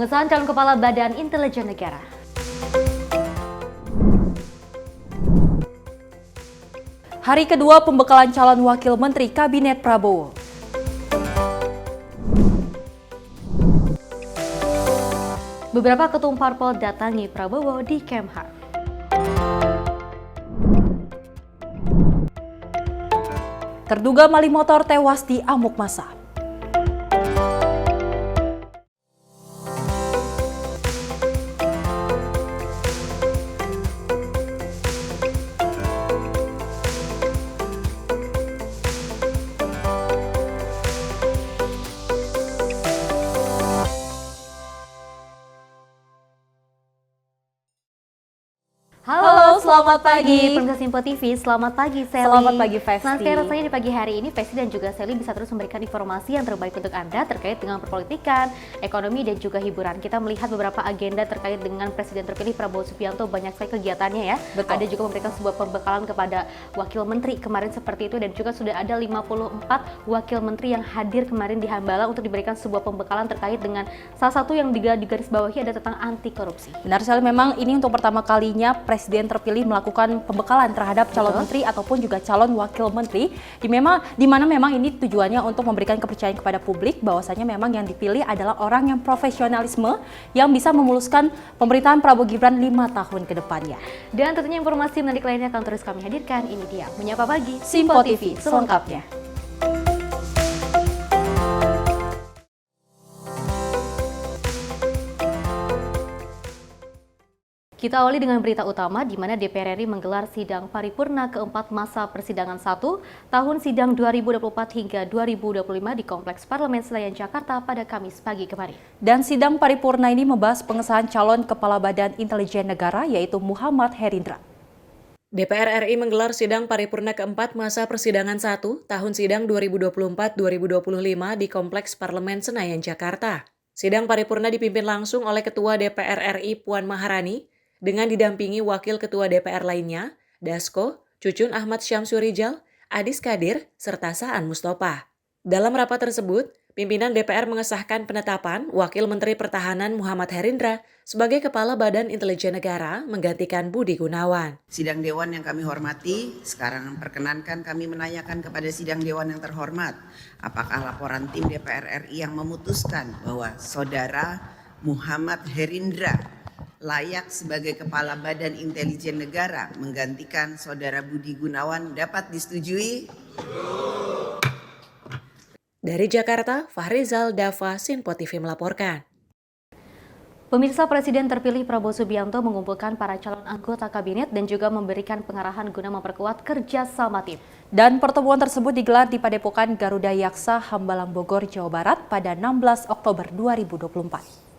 Pengesahan calon kepala Badan Intelijen Negara. Hari kedua pembekalan calon wakil menteri Kabinet Prabowo. Beberapa ketum parpol datangi Prabowo di Kemhan. Terduga maling motor tewas di amuk massa. Halo, selamat pagi pemirsa Simpo TV. Selamat pagi Sally. Selamat pagi Festi. Nah, sekarang rasanya di pagi hari ini Festi dan juga Sally bisa terus memberikan informasi yang terbaik untuk Anda terkait dengan perpolitikan, ekonomi dan juga hiburan. Kita melihat beberapa agenda terkait dengan Presiden terpilih Prabowo Subianto, banyak sekali kegiatannya ya. Betul. Ada juga memberikan sebuah pembekalan kepada wakil menteri kemarin seperti itu, dan juga sudah ada 54 wakil menteri yang hadir kemarin di Hambalang untuk diberikan sebuah pembekalan terkait dengan salah satu yang digarisbawahi ada tentang anti korupsi. Benar sekali, memang ini untuk pertama kalinya Presiden terpilih melakukan pembekalan terhadap calon menteri ataupun juga calon wakil menteri, di mana memang ini tujuannya untuk memberikan kepercayaan kepada publik bahwasanya memang yang dipilih adalah orang yang profesionalisme yang bisa memuluskan pemerintahan Prabowo Gibran 5 tahun ke depannya. Dan tentunya informasi menarik lainnya akan terus kami hadirkan. Ini dia Menyapa Pagi Simpo TV selengkapnya. Kita awali dengan berita utama di mana DPR RI menggelar sidang paripurna keempat masa persidangan 1 tahun sidang 2024 hingga 2025 di Kompleks Parlemen Senayan Jakarta pada Kamis pagi kemarin. Dan sidang paripurna ini membahas pengesahan calon Kepala Badan Intelijen Negara yaitu Muhammad Herindra. DPR RI menggelar sidang paripurna keempat masa persidangan 1 tahun sidang 2024-2025 di Kompleks Parlemen Senayan Jakarta. Sidang paripurna dipimpin langsung oleh Ketua DPR RI Puan Maharani dengan didampingi Wakil Ketua DPR lainnya, Dasko, Cucun Ahmad Syamsurijal, Adis Kadir, serta Saan Mustafa. Dalam rapat tersebut, pimpinan DPR mengesahkan penetapan Wakil Menteri Pertahanan Muhammad Herindra sebagai Kepala Badan Intelijen Negara menggantikan Budi Gunawan. Sidang Dewan yang kami hormati, sekarang perkenankan kami menanyakan kepada Sidang Dewan yang terhormat, apakah laporan tim DPR RI yang memutuskan bahwa Saudara Muhammad Herindra layak sebagai Kepala Badan Intelijen Negara menggantikan Saudara Budi Gunawan dapat disetujui? Dari Jakarta, Fahrizal Dava, Simpo TV melaporkan. Pemirsa, Presiden terpilih Prabowo Subianto mengumpulkan para calon anggota kabinet dan juga memberikan pengarahan guna memperkuat kerja sama tim. Dan pertemuan tersebut digelar di Padepokan Garuda Yaksa, Hambalang, Bogor, Jawa Barat pada 16 Oktober 2024.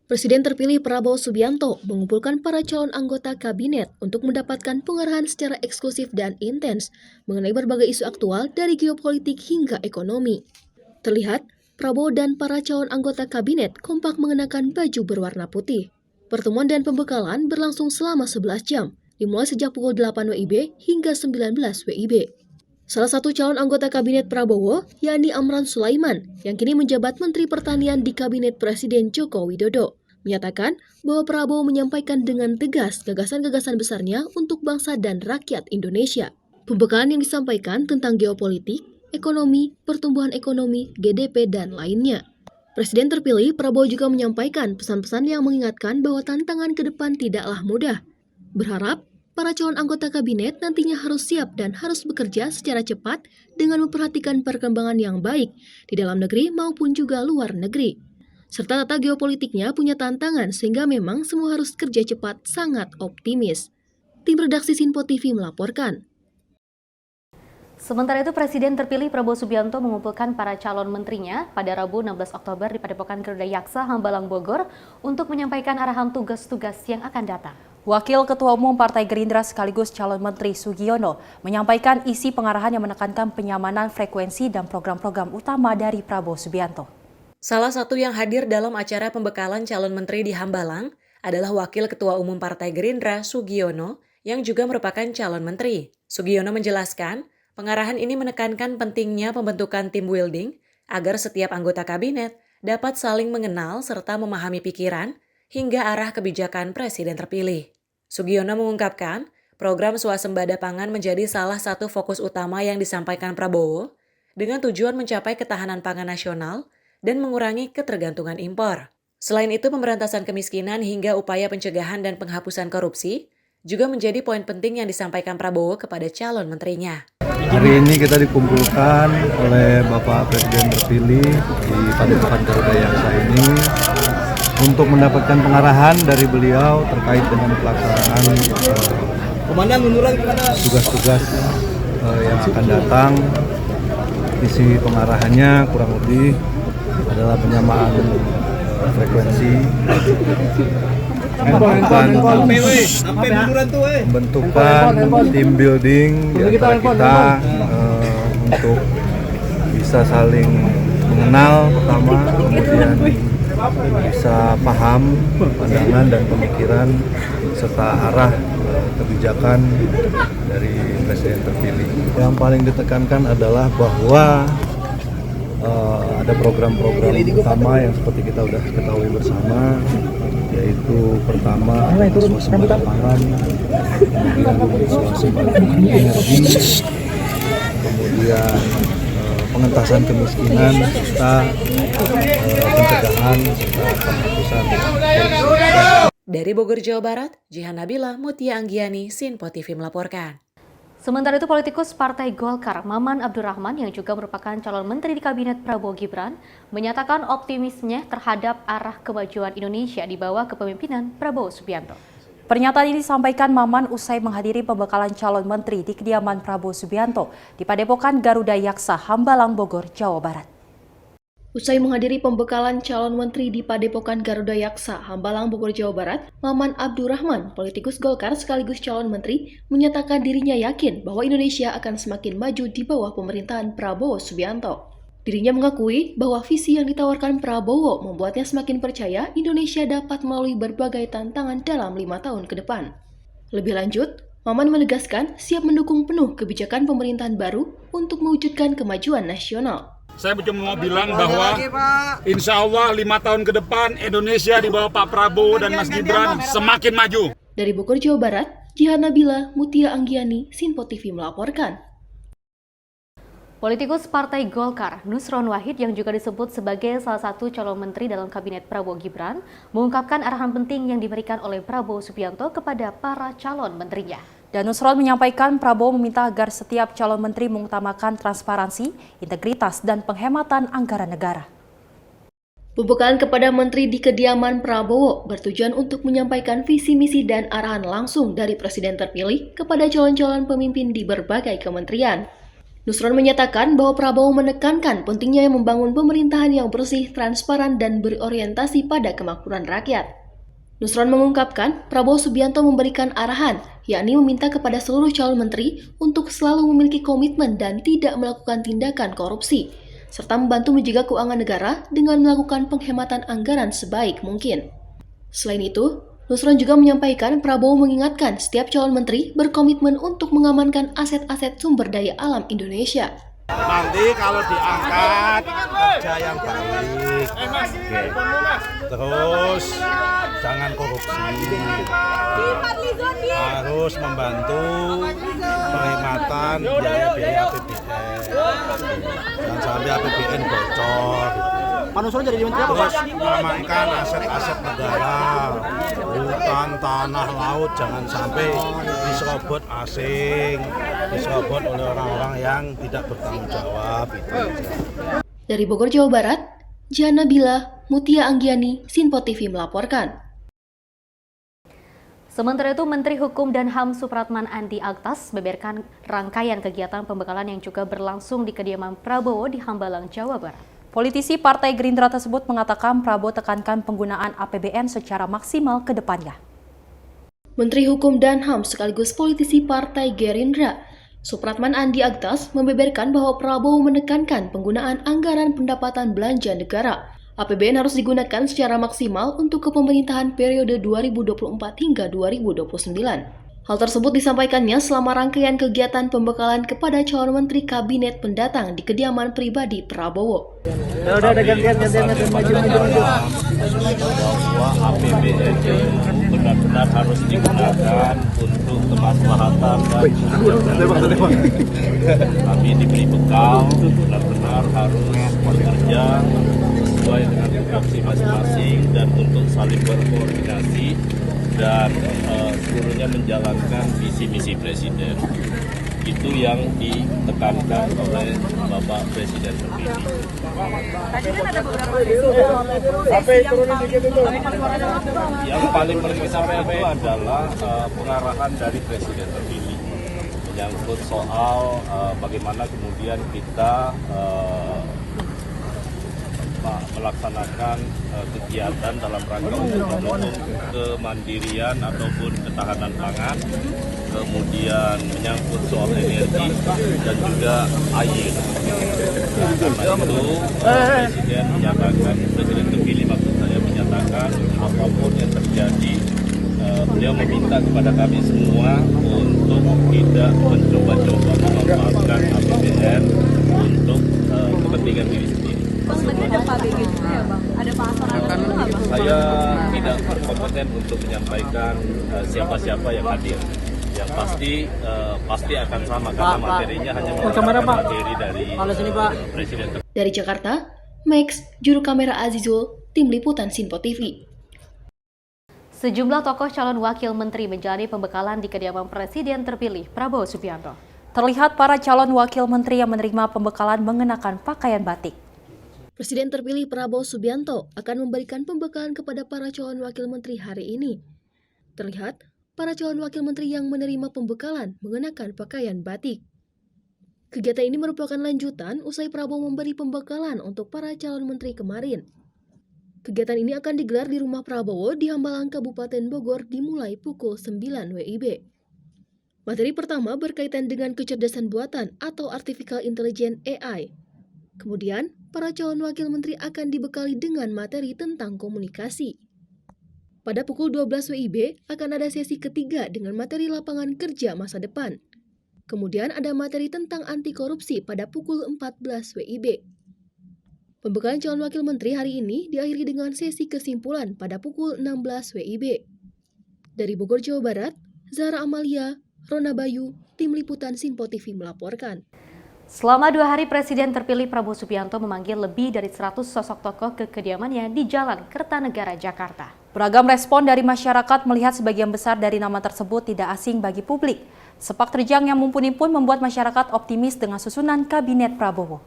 Presiden terpilih Prabowo Subianto mengumpulkan para calon anggota kabinet untuk mendapatkan pengarahan secara eksklusif dan intens mengenai berbagai isu aktual dari geopolitik hingga ekonomi. Terlihat, Prabowo dan para calon anggota kabinet kompak mengenakan baju berwarna putih. Pertemuan dan pembekalan berlangsung selama 11 jam, dimulai sejak pukul 8 WIB hingga 19 WIB. Salah satu calon anggota kabinet Prabowo, yakni Amran Sulaiman, yang kini menjabat Menteri Pertanian di Kabinet Presiden Joko Widodo, menyatakan bahwa Prabowo menyampaikan dengan tegas gagasan-gagasan besarnya untuk bangsa dan rakyat Indonesia. Pembekalan yang disampaikan tentang geopolitik, ekonomi, pertumbuhan ekonomi, GDP, dan lainnya. Presiden terpilih Prabowo juga menyampaikan pesan-pesan yang mengingatkan bahwa tantangan ke depan tidaklah mudah. Berharap para calon anggota kabinet nantinya harus siap dan harus bekerja secara cepat dengan memperhatikan perkembangan yang baik di dalam negeri maupun juga luar negeri. Serta tata geopolitiknya punya tantangan sehingga memang semua harus kerja cepat, sangat optimis. Tim redaksi Simpo TV melaporkan. Sementara itu, Presiden terpilih Prabowo Subianto mengumpulkan para calon menterinya pada Rabu 16 Oktober di Padepokan Garuda Yaksa, Hambalang, Bogor untuk menyampaikan arahan tugas-tugas yang akan datang. Wakil Ketua Umum Partai Gerindra sekaligus calon Menteri Sugiono menyampaikan isi pengarahan yang menekankan penyamanan frekuensi dan program-program utama dari Prabowo Subianto. Salah satu yang hadir dalam acara pembekalan calon menteri di Hambalang adalah Wakil Ketua Umum Partai Gerindra Sugiono yang juga merupakan calon menteri. Sugiono menjelaskan, pengarahan ini menekankan pentingnya pembentukan tim building agar setiap anggota kabinet dapat saling mengenal serta memahami pikiran hingga arah kebijakan presiden terpilih. Sugiono mengungkapkan, program swasembada pangan menjadi salah satu fokus utama yang disampaikan Prabowo dengan tujuan mencapai ketahanan pangan nasional dan mengurangi ketergantungan impor. Selain itu, pemberantasan kemiskinan hingga upaya pencegahan dan penghapusan korupsi juga menjadi poin penting yang disampaikan Prabowo kepada calon menterinya. Hari ini kita dikumpulkan oleh Bapak Presiden terpilih di Padepokan Garuda Yaksa ini untuk mendapatkan pengarahan dari beliau terkait dengan pelaksanaan tugas-tugas yang akan datang. Isi pengarahannya kurang lebih adalah penyamaan frekuensi, membentukan tim building di antara kita untuk bisa saling mengenal pertama, kemudian bisa paham pandangan dan pemikiran serta arah kebijakan dari presiden terpilih. Yang paling ditekankan adalah bahwa ada program-program utama yang seperti kita sudah ketahui bersama, yaitu pertama swasembada pangan, kemudian swasembada energi, kemudian pengentasan kemiskinan serta pencegahan serta penghapusan. Dari Bogor, Jawa Barat, Jihan Nabila, Mutia Anggiani, Sinpo TV melaporkan. Sementara itu, politikus Partai Golkar, Maman Abdurrahman, yang juga merupakan calon menteri di Kabinet Prabowo Gibran, menyatakan optimisnya terhadap arah kemajuan Indonesia di bawah kepemimpinan Prabowo Subianto. Pernyataan ini disampaikan Maman usai menghadiri pembekalan calon menteri di kediaman Prabowo Subianto di Padepokan Garuda Yaksa, Hambalang, Bogor, Jawa Barat. Usai menghadiri pembekalan calon menteri di Padepokan Garuda Yaksa, Hambalang, Bogor, Jawa Barat, Maman Abdurrahman, politikus Golkar sekaligus calon menteri, menyatakan dirinya yakin bahwa Indonesia akan semakin maju di bawah pemerintahan Prabowo Subianto. Dirinya mengakui bahwa visi yang ditawarkan Prabowo membuatnya semakin percaya Indonesia dapat melalui berbagai tantangan dalam 5 tahun ke depan. Lebih lanjut, Maman menegaskan siap mendukung penuh kebijakan pemerintahan baru untuk mewujudkan kemajuan nasional. Saya cuma mau bilang bahwa insya Allah 5 tahun ke depan Indonesia di bawah Pak Prabowo dan Mas Gibran semakin maju. Dari Bogor, Jawa Barat, Jihan Nabila, Mutia Anggiani, Sinpo TV melaporkan. Politikus Partai Golkar, Nusron Wahid, yang juga disebut sebagai salah satu calon menteri dalam Kabinet Prabowo Gibran, mengungkapkan arahan penting yang diberikan oleh Prabowo Subianto kepada para calon menterinya. Dan Nusron menyampaikan Prabowo meminta agar setiap calon menteri mengutamakan transparansi, integritas, dan penghematan anggaran negara. Pembekalan kepada menteri di kediaman Prabowo bertujuan untuk menyampaikan visi misi dan arahan langsung dari presiden terpilih kepada calon-calon pemimpin di berbagai kementerian. Nusron menyatakan bahwa Prabowo menekankan pentingnya membangun pemerintahan yang bersih, transparan, dan berorientasi pada kemakmuran rakyat. Nusron mengungkapkan Prabowo Subianto memberikan arahan, yakni meminta kepada seluruh calon menteri untuk selalu memiliki komitmen dan tidak melakukan tindakan korupsi, serta membantu menjaga keuangan negara dengan melakukan penghematan anggaran sebaik mungkin. Selain itu, Nusron juga menyampaikan Prabowo mengingatkan setiap calon menteri berkomitmen untuk mengamankan aset-aset sumber daya alam Indonesia. Nanti kalau diangkat kerja yang baik, terus jangan korupsi, harus membantu penghematan biaya-biaya APBN, jangan sampai APBN bocor. Terus mengamankan aset-aset negara, hutan, tanah, laut, jangan sampai diserobot asing, diserobot oleh orang-orang yang tidak bertanggung jawab. Dari Bogor, Jawa Barat, Jihan Nabila, Mutia Anggiani, Sinpo TV melaporkan. Sementara itu, Menteri Hukum dan HAM Supratman Andi Aktas membeberkan rangkaian kegiatan pembekalan yang juga berlangsung di kediaman Prabowo di Hambalang, Jawa Barat. Politisi Partai Gerindra tersebut mengatakan Prabowo tekankan penggunaan APBN secara maksimal ke depannya. Menteri Hukum dan HAM sekaligus politisi Partai Gerindra, Supratman Andi Aktas, membeberkan bahwa Prabowo menekankan penggunaan anggaran pendapatan belanja negara. APBN harus digunakan secara maksimal untuk kepemerintahan periode 2024 hingga 2029. Hal tersebut disampaikannya selama rangkaian kegiatan pembekalan kepada calon menteri kabinet pendatang di kediaman pribadi Prabowo. Bahwa APBN itu benar-benar harus digunakan untuk kemaslahatan dan kami diberi bekal, benar-benar harus bekerja sesuai dengan tupoksi masing-masing dan untuk saling berkoordinasi dan seluruhnya menjalankan visi misi presiden. Itu yang ditekankan oleh Bapak Presiden terpilih. Yang paling disampaikan itu adalah pengarahan dari Presiden terpilih menyangkut soal bagaimana kemudian kita melaksanakan kegiatan dalam rangka untuk mendukung kemandirian ataupun ketahanan pangan, kemudian menyangkut soal energi dan juga air. Karena itu Presiden terpilih maksud saya menyatakan apapun yang terjadi, beliau meminta kepada kami semua untuk tidak mencoba-coba memanfaatkan APBN untuk kepentingan diri sendiri. Bang, tadi ada Pak BG juga ya Bang? Ada Pak Asar juga nggak Bang? Saya tidak berkompeten untuk menyampaikan siapa-siapa yang hadir. Yang pasti akan sama karena materinya hanya menggunakan materi dari Presiden. Dari Jakarta, Max, juru kamera Azizul, tim liputan Sinpo TV. Sejumlah tokoh calon wakil menteri menjalani pembekalan di kediaman Presiden terpilih Prabowo Subianto. Terlihat para calon wakil menteri yang menerima pembekalan mengenakan pakaian batik. Presiden terpilih Prabowo Subianto akan memberikan pembekalan kepada para calon wakil menteri hari ini. Terlihat, para calon wakil menteri yang menerima pembekalan mengenakan pakaian batik. Kegiatan ini merupakan lanjutan usai Prabowo memberi pembekalan untuk para calon menteri kemarin. Kegiatan ini akan digelar di rumah Prabowo di Hambalang, Kabupaten Bogor dimulai pukul 9 WIB. Materi pertama berkaitan dengan kecerdasan buatan atau Artificial Intelligence AI. Kemudian, para calon wakil menteri akan dibekali dengan materi tentang komunikasi. Pada pukul 12 WIB akan ada sesi ketiga dengan materi lapangan kerja masa depan. Kemudian ada materi tentang anti korupsi pada pukul 14 WIB. Pembekalan calon wakil menteri hari ini diakhiri dengan sesi kesimpulan pada pukul 16 WIB. Dari Bogor, Jawa Barat, Zahra Amalia, Rona Bayu, tim liputan Sinpo TV melaporkan. Selama 2 hari, Presiden terpilih Prabowo Subianto memanggil lebih dari 100 sosok tokoh ke kediamannya di Jalan Kertanegara, Jakarta. Beragam respon dari masyarakat melihat sebagian besar dari nama tersebut tidak asing bagi publik. Sepak terjang yang mumpuni pun membuat masyarakat optimis dengan susunan Kabinet Prabowo.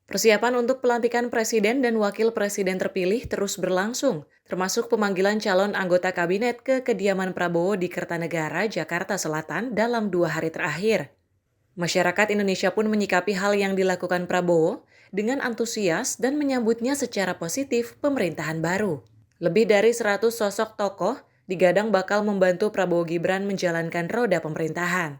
Persiapan untuk pelantikan Presiden dan Wakil Presiden terpilih terus berlangsung, termasuk pemanggilan calon anggota Kabinet ke kediaman Prabowo di Kertanegara, Jakarta Selatan dalam 2 hari terakhir. Masyarakat Indonesia pun menyikapi hal yang dilakukan Prabowo dengan antusias dan menyambutnya secara positif pemerintahan baru. Lebih dari 100 sosok tokoh digadang bakal membantu Prabowo Gibran menjalankan roda pemerintahan.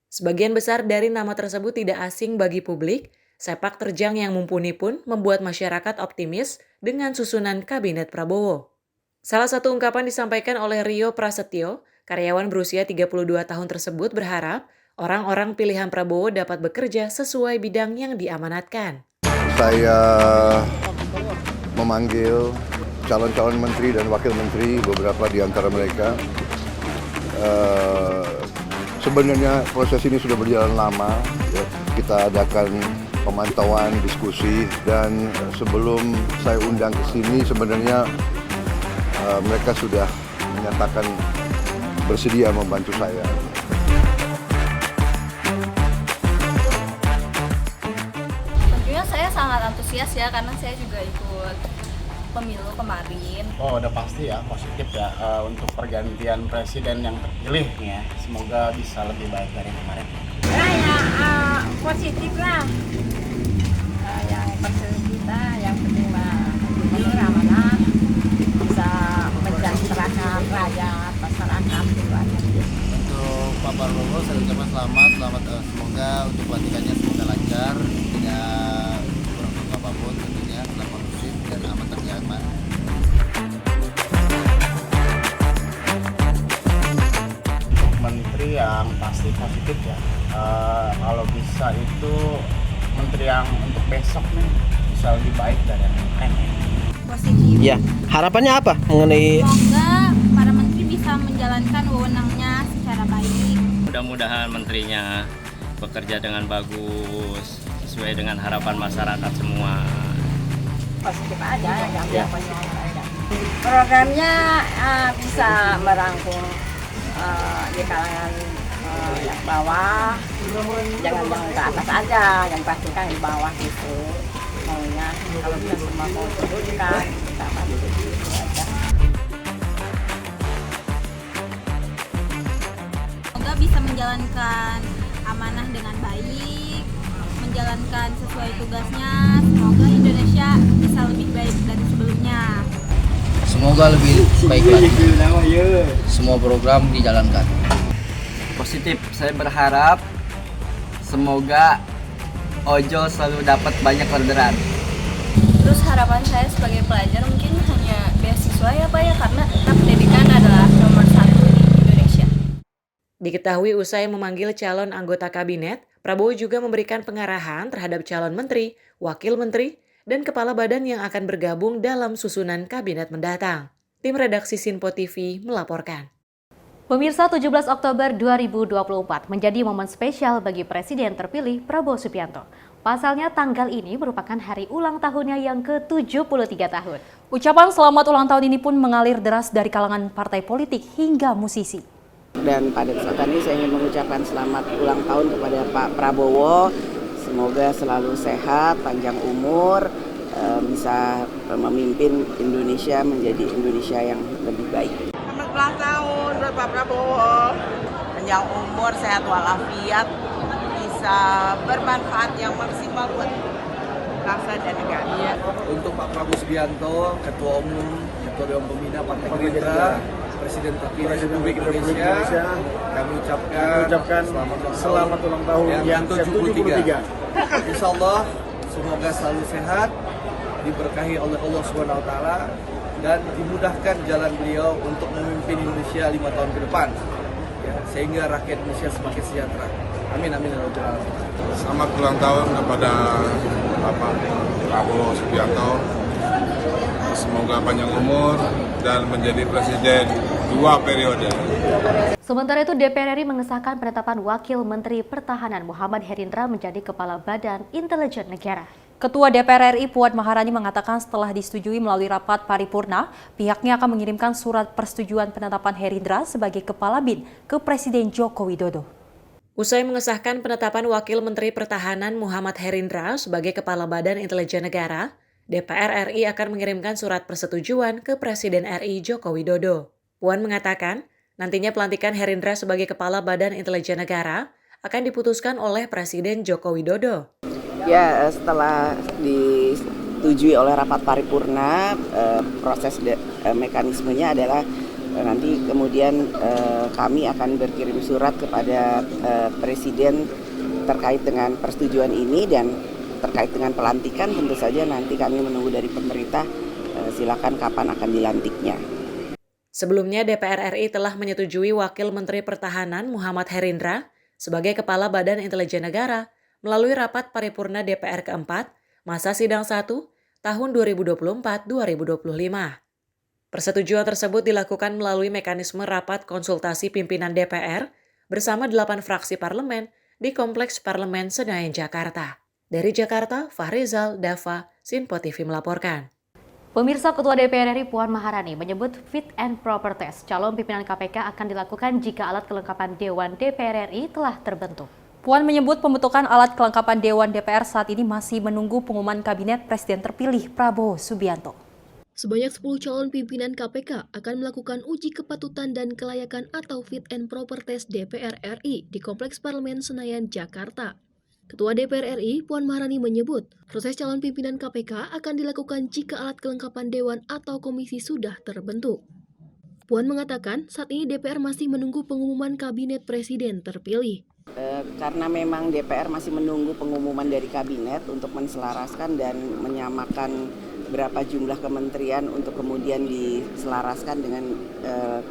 Sebagian besar dari nama tersebut tidak asing bagi publik, sepak terjang yang mumpuni pun membuat masyarakat optimis dengan susunan Kabinet Prabowo. Salah satu ungkapan disampaikan oleh Rio Prasetyo, karyawan berusia 32 tahun tersebut berharap orang-orang pilihan Prabowo dapat bekerja sesuai bidang yang diamanatkan. Saya memanggil calon-calon menteri dan wakil menteri, beberapa di antara mereka. Sebenarnya proses ini sudah berjalan lama. Ya. Kita adakan pemantauan, diskusi, dan sebelum saya undang ke sini sebenarnya mereka sudah menyatakan bersedia membantu saya. Saya sangat antusias ya karena saya juga ikut pemilu kemarin. Oh udah pasti ya positif ya untuk pergantian presiden yang terpilih ya. Semoga bisa lebih baik dari kemarin. Positif lah. Yang penting kita yang penting gubernur amanah bisa mensejahterakan rakyat masyarakat itu aja. Untuk Pak Prabowo saya ucapkan selamat semoga untuk pelantikannya semoga lancar, tidak kurang apapun tentunya, tetap kondusif dan aman ternyaman. Untuk menteri yang pasti positif ya. Kalau bisa itu menteri yang untuk besok nih bisa lebih baik dari yang kemarin ya. Positif. Ya, harapannya apa mengenai? Semoga para menteri bisa menjalankan wewenangnya secara baik. Mudah-mudahan menterinya bekerja dengan bagus, sesuai dengan harapan masyarakat semua. Positif aja, yang positif aja. Programnya bisa merangkul di kalangan yang bawah, jangan ke atas aja, yang pastikan di bawah gitu. Maunya kalau bisa semua mau turunkan, kita bantu gitu aja. Semoga bisa menjalankan amanah dengan baik, menjalankan sesuai tugasnya. Semoga Indonesia bisa lebih baik dari sebelumnya. Semoga lebih baik lagi. Semua program dijalankan. Positif, saya berharap semoga ojol selalu dapat banyak orderan. Terus harapan saya sebagai pelajar mungkin hanya beasiswa ya Pak ya, karena pendidikan adalah nomor 1 di Indonesia. Diketahui usai memanggil calon anggota kabinet, Prabowo juga memberikan pengarahan terhadap calon menteri, wakil menteri, dan kepala badan yang akan bergabung dalam susunan kabinet mendatang. Tim redaksi Sinpo TV melaporkan. Pemirsa, 17 Oktober 2024 menjadi momen spesial bagi Presiden terpilih Prabowo Subianto. Pasalnya tanggal ini merupakan hari ulang tahunnya yang ke-73 tahun. Ucapan selamat ulang tahun ini pun mengalir deras dari kalangan partai politik hingga musisi. Dan pada kesempatan ini saya ingin mengucapkan selamat ulang tahun kepada Pak Prabowo. Semoga selalu sehat, panjang umur, bisa memimpin Indonesia menjadi Indonesia yang lebih baik. Selamat ulang tahun buat Pak Prabowo. Panjang umur, sehat walafiat, bisa bermanfaat yang maksimal buat bangsa dan negara. Untuk Pak Prabowo Subianto, Ketua Umum, Ketua Dewan Pembina Partai Gerindra, Presiden terpilih Republik Indonesia, kami ucapkan selamat ulang tahun yang ke-73. Insya Allah semoga selalu sehat, diberkahi oleh Allah SWT, dan dimudahkan jalan beliau untuk memimpin Indonesia 5 tahun ke depan, ya, sehingga rakyat Indonesia semakin sejahtera. Amin, amin. Selamat ulang tahun kepada Bapak Prabowo Subianto. Semoga panjang umur dan menjadi presiden 2 periode. Sementara itu, DPR RI mengesahkan penetapan Wakil Menteri Pertahanan Muhammad Herindra menjadi Kepala Badan Intelijen Negara. Ketua DPR RI Puan Maharani mengatakan setelah disetujui melalui rapat paripurna, pihaknya akan mengirimkan surat persetujuan penetapan Herindra sebagai Kepala BIN ke Presiden Joko Widodo. Usai mengesahkan penetapan Wakil Menteri Pertahanan Muhammad Herindra sebagai Kepala Badan Intelijen Negara, DPR RI akan mengirimkan surat persetujuan ke Presiden RI Joko Widodo. Puan mengatakan, nantinya pelantikan Herindra sebagai Kepala Badan Intelijen Negara akan diputuskan oleh Presiden Joko Widodo. Ya, setelah disetujui oleh rapat paripurna, proses mekanismenya adalah nanti kemudian kami akan berkirim surat kepada Presiden terkait dengan persetujuan ini, dan terkait dengan pelantikan tentu saja nanti kami menunggu dari pemerintah silakan kapan akan dilantiknya. Sebelumnya DPR RI telah menyetujui Wakil Menteri Pertahanan Muhammad Herindra sebagai Kepala Badan Intelijen Negara melalui rapat paripurna DPR keempat masa sidang 1 tahun 2024-2025. Persetujuan tersebut dilakukan melalui mekanisme rapat konsultasi pimpinan DPR bersama 8 fraksi parlemen di Kompleks Parlemen Senayan, Jakarta. Dari Jakarta, Fahrizal Dava, Sinpo TV melaporkan. Pemirsa, Ketua DPR RI Puan Maharani menyebut fit and proper test calon pimpinan KPK akan dilakukan jika alat kelengkapan Dewan DPR RI telah terbentuk. Puan menyebut pembentukan alat kelengkapan Dewan DPR saat ini masih menunggu pengumuman Kabinet Presiden terpilih Prabowo Subianto. Sebanyak 10 calon pimpinan KPK akan melakukan uji kepatutan dan kelayakan atau fit and proper test DPR RI di Kompleks Parlemen Senayan, Jakarta. Ketua DPR RI, Puan Maharani menyebut, proses calon pimpinan KPK akan dilakukan jika alat kelengkapan Dewan atau Komisi sudah terbentuk. Puan mengatakan, saat ini DPR masih menunggu pengumuman Kabinet Presiden terpilih. Karena memang DPR masih menunggu pengumuman dari Kabinet untuk menselaraskan dan menyamakan berapa jumlah kementerian untuk kemudian diselaraskan dengan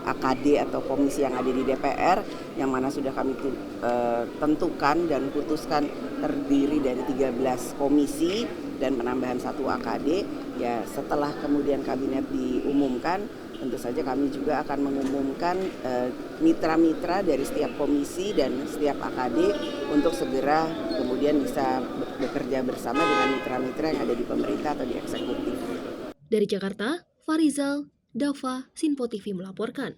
AKD atau komisi yang ada di DPR, yang mana sudah kami tentukan dan putuskan terdiri dari 13 komisi dan penambahan 1 AKD. Ya, setelah kemudian kabinet diumumkan, tentu saja kami juga akan mengumumkan mitra-mitra dari setiap komisi dan setiap AKD untuk segera kemudian bisa bekerja bersama dengan mitra-mitra yang ada di pemerintah atau di eksekutif. Dari Jakarta, Farizal, Dava, Sinpo TV melaporkan.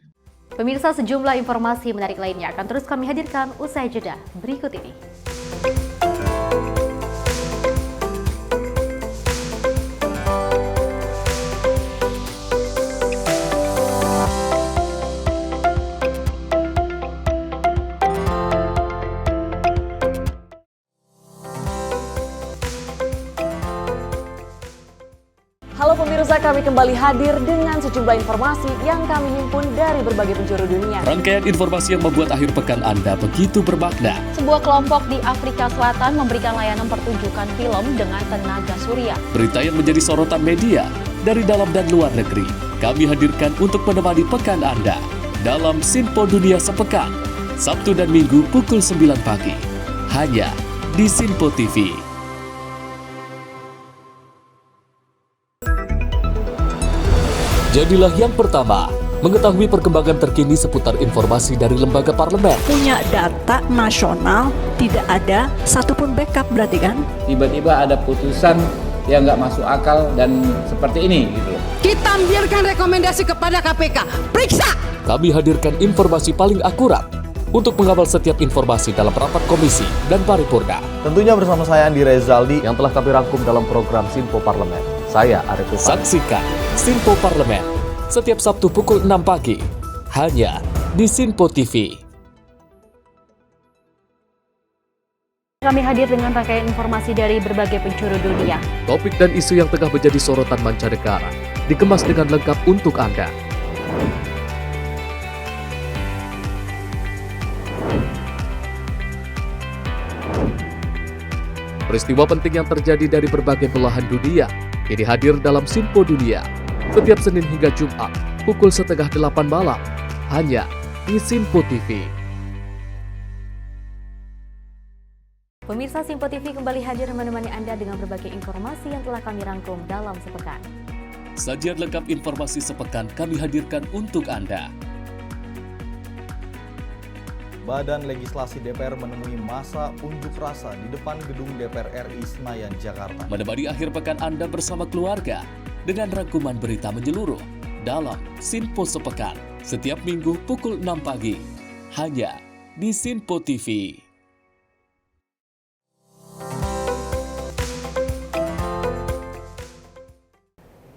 Pemirsa, sejumlah informasi menarik lainnya akan terus kami hadirkan usai jeda berikut ini. Halo pemirsa, kami kembali hadir dengan sejumlah informasi yang kami himpun dari berbagai penjuru dunia. Rangkaian informasi yang membuat akhir pekan Anda begitu bermakna. Sebuah kelompok di Afrika Selatan memberikan layanan pertunjukan film dengan tenaga surya. Berita yang menjadi sorotan media dari dalam dan luar negeri. Kami hadirkan untuk menemani pekan Anda dalam Sinpo Dunia Sepekan, Sabtu dan Minggu pukul 9 pagi. Hanya di Sinpo TV. Jadilah yang pertama mengetahui perkembangan terkini seputar informasi dari lembaga parlemen. Punya data nasional, tidak ada satupun backup berarti kan? Tiba-tiba ada putusan yang nggak masuk akal dan seperti ini gitu. Kita biarkan rekomendasi kepada KPK, periksa! Kami hadirkan informasi paling akurat untuk mengawal setiap informasi dalam rapat komisi dan paripurna. Tentunya bersama saya Andi Rezaldi yang telah kami rangkum dalam program Sinpo Parlemen. Saya Arif Tufan. Saksikan Sinpo Parlemen setiap Sabtu pukul 6 pagi hanya di Sinpo TV. Kami hadir dengan rangkaian informasi dari berbagai penjuru dunia. Topik dan isu yang tengah menjadi sorotan mancanegara dikemas dengan lengkap untuk Anda. Peristiwa penting yang terjadi dari berbagai belahan dunia ini hadir dalam Sinpo Dunia setiap Senin hingga Jumat pukul 7:30 malam hanya di Sinpo TV. Pemirsa, Sinpo TV kembali hadir menemani Anda dengan berbagai informasi yang telah kami rangkum dalam sepekan. Sajian lengkap informasi sepekan kami hadirkan untuk Anda. Badan Legislasi DPR menemui masa unjuk rasa di depan gedung DPR RI Senayan, Jakarta. Menemani akhir pekan Anda bersama keluarga dengan rangkuman berita menyeluruh dalam Sinpo Sepekan setiap minggu pukul 6 pagi hanya di Sinpo TV.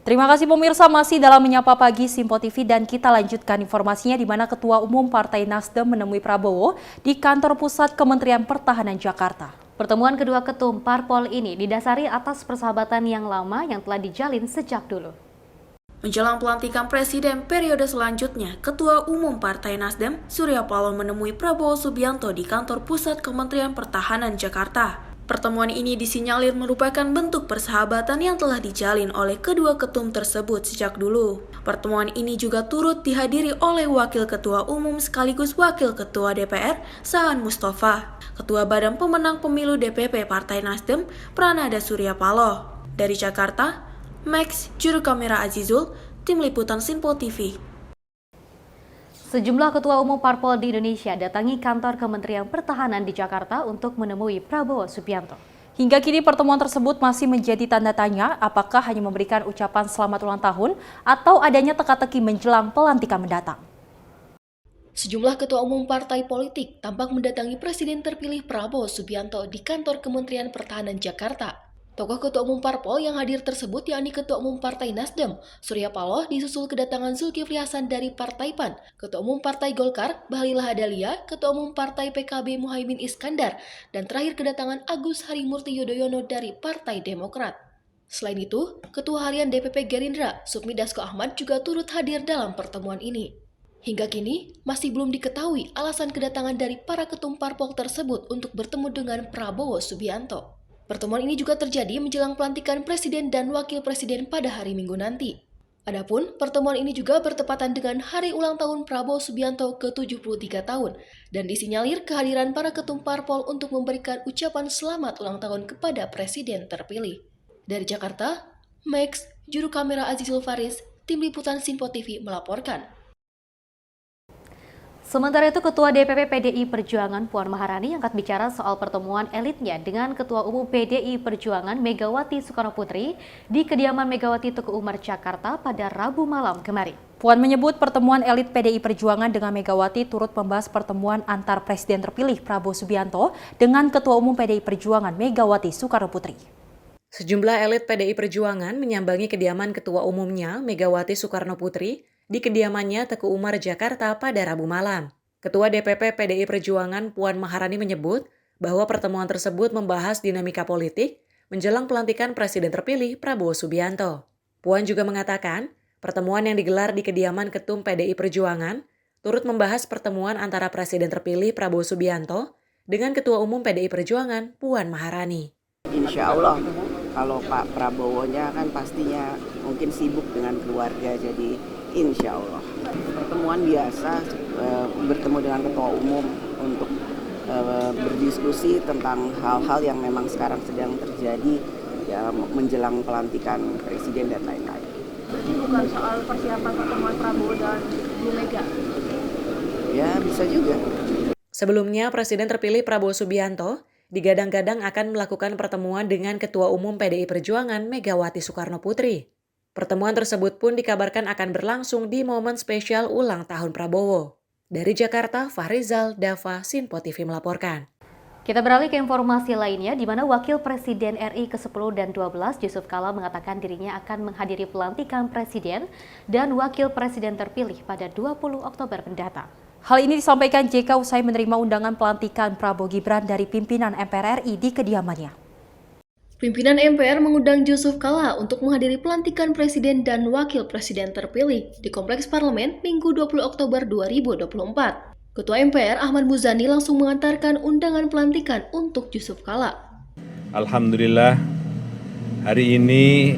Terima kasih pemirsa, masih dalam Menyapa Pagi Sinpo TV dan kita lanjutkan informasinya di mana Ketua Umum Partai Nasdem menemui Prabowo di kantor pusat Kementerian Pertahanan Jakarta. Pertemuan kedua ketum parpol ini didasari atas persahabatan yang lama yang telah dijalin sejak dulu. Menjelang pelantikan presiden periode selanjutnya, Ketua Umum Partai Nasdem, Surya Paloh menemui Prabowo Subianto di kantor pusat Kementerian Pertahanan Jakarta. Pertemuan ini disinyalir merupakan bentuk persahabatan yang telah dijalin oleh kedua ketum tersebut sejak dulu. Pertemuan ini juga turut dihadiri oleh Wakil Ketua Umum sekaligus Wakil Ketua DPR, Saan Mustafa, Ketua Badan Pemenang Pemilu DPP Partai Nasdem, Pranada Surya Paloh. Dari Jakarta, Max, Juru Kamera Azizul, Tim Liputan Sinpo TV. Sejumlah ketua umum parpol di Indonesia datangi kantor Kementerian Pertahanan di Jakarta untuk menemui Prabowo Subianto. Hingga kini pertemuan tersebut masih menjadi tanda tanya apakah hanya memberikan ucapan selamat ulang tahun atau adanya teka-teki menjelang pelantikan mendatang. Sejumlah ketua umum partai politik tampak mendatangi Presiden terpilih Prabowo Subianto di kantor Kementerian Pertahanan Jakarta. Tokoh ketua umum parpol yang hadir tersebut yakni Ketua Umum Partai Nasdem, Surya Paloh, disusul kedatangan Zulkifli Hasan dari Partai PAN, Ketua Umum Partai Golkar, Bahlil Lahadalia, Ketua Umum Partai PKB Muhaimin Iskandar, dan terakhir kedatangan Agus Harimurti Yudhoyono dari Partai Demokrat. Selain itu, Ketua Harian DPP Gerindra, Sufmi Dasko Ahmad juga turut hadir dalam pertemuan ini. Hingga kini, masih belum diketahui alasan kedatangan dari para ketum parpol tersebut untuk bertemu dengan Prabowo Subianto. Pertemuan ini juga terjadi menjelang pelantikan Presiden dan Wakil Presiden pada hari Minggu nanti. Adapun, pertemuan ini juga bertepatan dengan hari ulang tahun Prabowo Subianto ke-73 tahun dan disinyalir kehadiran para ketum parpol untuk memberikan ucapan selamat ulang tahun kepada Presiden terpilih. Dari Jakarta, Max, juru kamera Azizul Faris, Tim Liputan Sinpo TV melaporkan. Sementara itu, Ketua DPP PDI Perjuangan Puan Maharani angkat bicara soal pertemuan elitnya dengan Ketua Umum PDI Perjuangan Megawati Soekarnoputri di kediaman Megawati Teguh Umar Jakarta pada Rabu malam kemarin. Puan menyebut pertemuan elit PDI Perjuangan dengan Megawati turut membahas pertemuan antar Presiden terpilih Prabowo Subianto dengan Ketua Umum PDI Perjuangan Megawati Soekarnoputri. Sejumlah elit PDI Perjuangan menyambangi kediaman Ketua Umumnya Megawati Soekarnoputri di kediamannya Teguh Umar Jakarta pada Rabu malam. Ketua DPP PDI Perjuangan Puan Maharani menyebut bahwa pertemuan tersebut membahas dinamika politik menjelang pelantikan Presiden terpilih Prabowo Subianto. Puan juga mengatakan pertemuan yang digelar di kediaman Ketum PDI Perjuangan turut membahas pertemuan antara Presiden terpilih Prabowo Subianto dengan Ketua Umum PDI Perjuangan Puan Maharani. Insya Allah kalau Pak Prabowo-nya kan pastinya mungkin sibuk dengan keluarga, jadi insya Allah pertemuan biasa bertemu dengan ketua umum untuk berdiskusi tentang hal-hal yang memang sekarang sedang terjadi ya, menjelang pelantikan presiden dan lain-lain. Berarti bukan soal persiapan pertemuan Prabowo dan Bu Mega? Ya bisa juga. Sebelumnya Presiden terpilih Prabowo Subianto digadang-gadang akan melakukan pertemuan dengan Ketua Umum PDI Perjuangan Megawati Soekarnoputri. Pertemuan tersebut pun dikabarkan akan berlangsung di momen spesial ulang tahun Prabowo. Dari Jakarta, Fahrizal, Dava, Sinpo TV melaporkan. Kita beralih ke informasi lainnya, di mana Wakil Presiden RI ke-10 dan 12 Yusuf Kala mengatakan dirinya akan menghadiri pelantikan Presiden dan Wakil Presiden terpilih pada 20 Oktober mendatang. Hal ini disampaikan JK usai menerima undangan pelantikan Prabowo Gibran dari pimpinan MPR RI di kediamannya. Pimpinan MPR mengundang Yusuf Kala untuk menghadiri pelantikan Presiden dan Wakil Presiden terpilih di Kompleks Parlemen Minggu 20 Oktober 2024. Ketua MPR Ahmad Muzani langsung mengantarkan undangan pelantikan untuk Yusuf Kala. Alhamdulillah, hari ini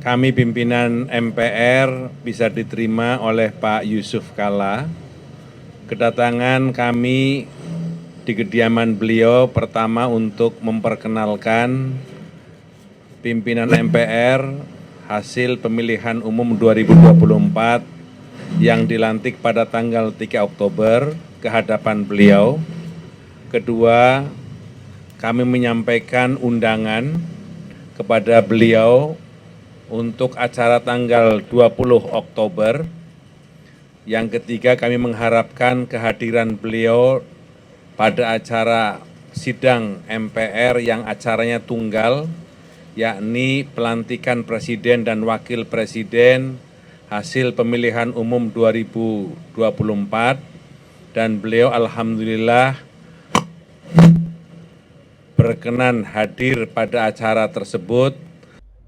kami pimpinan MPR bisa diterima oleh Pak Yusuf Kala. Kedatangan kami di kediaman beliau pertama untuk memperkenalkan pimpinan MPR hasil pemilihan umum 2024 yang dilantik pada tanggal 3 Oktober ke hadapan beliau. Kedua, kami menyampaikan undangan kepada beliau untuk acara tanggal 20 Oktober. Yang ketiga, kami mengharapkan kehadiran beliau pada acara sidang MPR yang acaranya tunggal, yakni pelantikan Presiden dan Wakil Presiden hasil pemilihan umum 2024, dan beliau alhamdulillah berkenan hadir pada acara tersebut.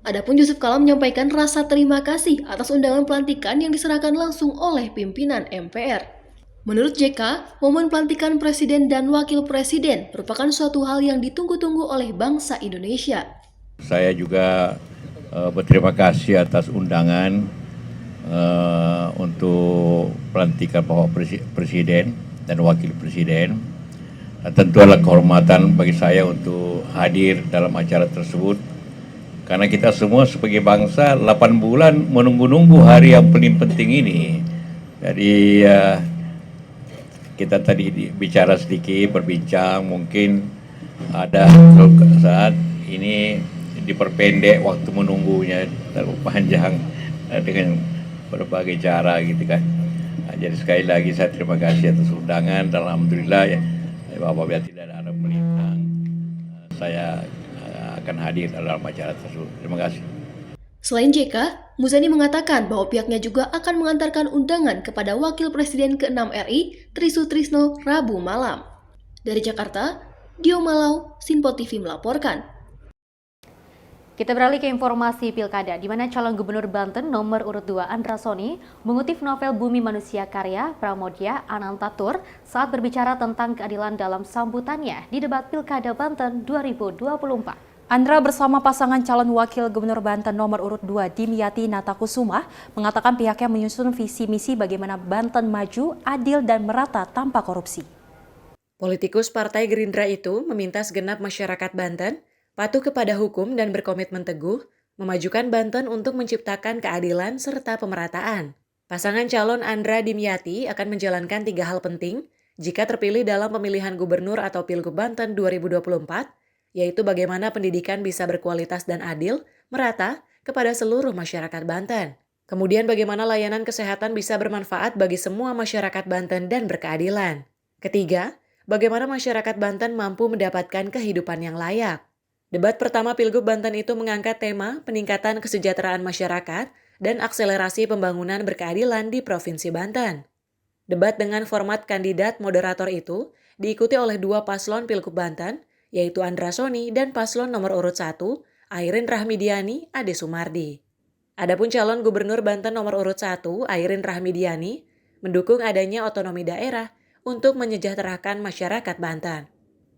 Adapun Yusuf Kala menyampaikan rasa terima kasih atas undangan pelantikan yang diserahkan langsung oleh pimpinan MPR. Menurut JK, momen pelantikan Presiden dan Wakil Presiden merupakan suatu hal yang ditunggu-tunggu oleh bangsa Indonesia. Saya juga berterima kasih atas undangan untuk pelantikan Bapak Presiden dan Wakil Presiden. Tentu adalah kehormatan bagi saya untuk hadir dalam acara tersebut. Karena kita semua sebagai bangsa 8 bulan menunggu-nunggu hari yang paling penting ini. Jadi kita tadi bicara sedikit, berbincang, mungkin ada saat ini diperpendek waktu menunggunya, terlalu panjang dengan berbagai cara gitu kan. Jadi sekali lagi saya terima kasih atas undangan dan alhamdulillah ya, apabila tidak ada melintang, saya akan hadir dalam acara tersebut. Terima kasih. Selain JK, Muzani mengatakan bahwa pihaknya juga akan mengantarkan undangan kepada Wakil Presiden ke-6 RI, Tri Sutrisno, Rabu malam. Dari Jakarta, Dio Malau, Sinpo TV melaporkan. Kita beralih ke informasi pilkada, di mana calon gubernur Banten nomor urut 2 Andra Soni mengutip novel Bumi Manusia karya Pramoedya Anantatur saat berbicara tentang keadilan dalam sambutannya di debat pilkada Banten 2024. Andra bersama pasangan calon wakil gubernur Banten nomor urut 2 Dimyati Natakusuma mengatakan pihaknya menyusun visi misi bagaimana Banten maju, adil dan merata tanpa korupsi. Politikus Partai Gerindra itu meminta segenap masyarakat Banten patuh kepada hukum dan berkomitmen teguh memajukan Banten untuk menciptakan keadilan serta pemerataan. Pasangan calon Andra Dimyati akan menjalankan 3 hal penting jika terpilih dalam pemilihan gubernur atau Pilgub Banten 2024, yaitu bagaimana pendidikan bisa berkualitas dan adil, merata kepada seluruh masyarakat Banten. Kemudian bagaimana layanan kesehatan bisa bermanfaat bagi semua masyarakat Banten dan berkeadilan. Ketiga, bagaimana masyarakat Banten mampu mendapatkan kehidupan yang layak. Debat pertama Pilgub Banten itu mengangkat tema peningkatan kesejahteraan masyarakat dan akselerasi pembangunan berkeadilan di Provinsi Banten. Debat dengan format kandidat moderator itu diikuti oleh 2 paslon Pilgub Banten, yaitu Andra Soni dan paslon nomor urut 1, Airin Rahmidiani Ade Sumardi. Adapun calon gubernur Banten nomor urut 1, Airin Rahmidiani, mendukung adanya otonomi daerah untuk menyejahterakan masyarakat Banten.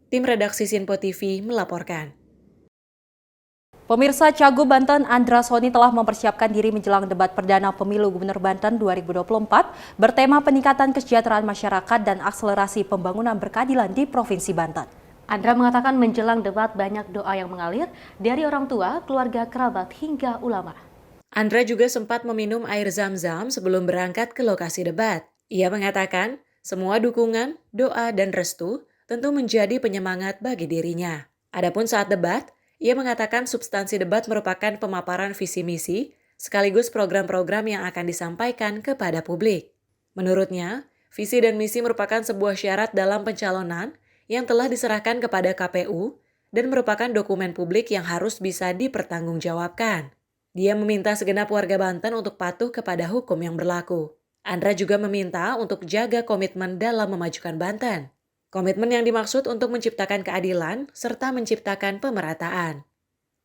Tim redaksi Sinpo TV melaporkan. Pemirsa, Cagup Banten Andra Soni telah mempersiapkan diri menjelang debat perdana pemilu Gubernur Banten 2024 bertema peningkatan kesejahteraan masyarakat dan akselerasi pembangunan berkeadilan di Provinsi Banten. Andra mengatakan menjelang debat banyak doa yang mengalir dari orang tua, keluarga, kerabat, hingga ulama. Andra juga sempat meminum air zam-zam sebelum berangkat ke lokasi debat. Ia mengatakan semua dukungan, doa, dan restu tentu menjadi penyemangat bagi dirinya. Adapun saat debat, ia mengatakan substansi debat merupakan pemaparan visi misi sekaligus program-program yang akan disampaikan kepada publik. Menurutnya, visi dan misi merupakan sebuah syarat dalam pencalonan yang telah diserahkan kepada KPU dan merupakan dokumen publik yang harus bisa dipertanggungjawabkan. Dia meminta segenap warga Banten untuk patuh kepada hukum yang berlaku. Andra juga meminta untuk jaga komitmen dalam memajukan Banten. Komitmen yang dimaksud untuk menciptakan keadilan serta menciptakan pemerataan.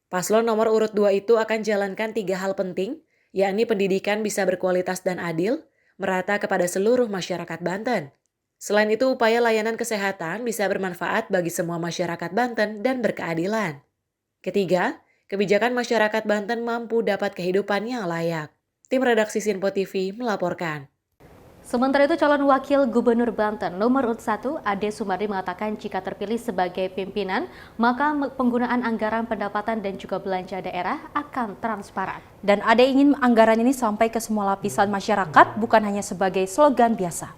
Paslon nomor urut 2 itu akan jalankan 3 hal penting, yakni pendidikan bisa berkualitas dan adil, merata kepada seluruh masyarakat Banten. Selain itu, upaya layanan kesehatan bisa bermanfaat bagi semua masyarakat Banten dan berkeadilan. Ketiga, kebijakan masyarakat Banten mampu dapat kehidupan yang layak. Tim redaksi Sinpo TV melaporkan. Sementara itu, calon wakil gubernur Banten nomor urut 1 Ade Sumardi mengatakan jika terpilih sebagai pimpinan, maka penggunaan anggaran pendapatan dan juga belanja daerah akan transparan. Dan Ade ingin anggaran ini sampai ke semua lapisan masyarakat, bukan hanya sebagai slogan biasa.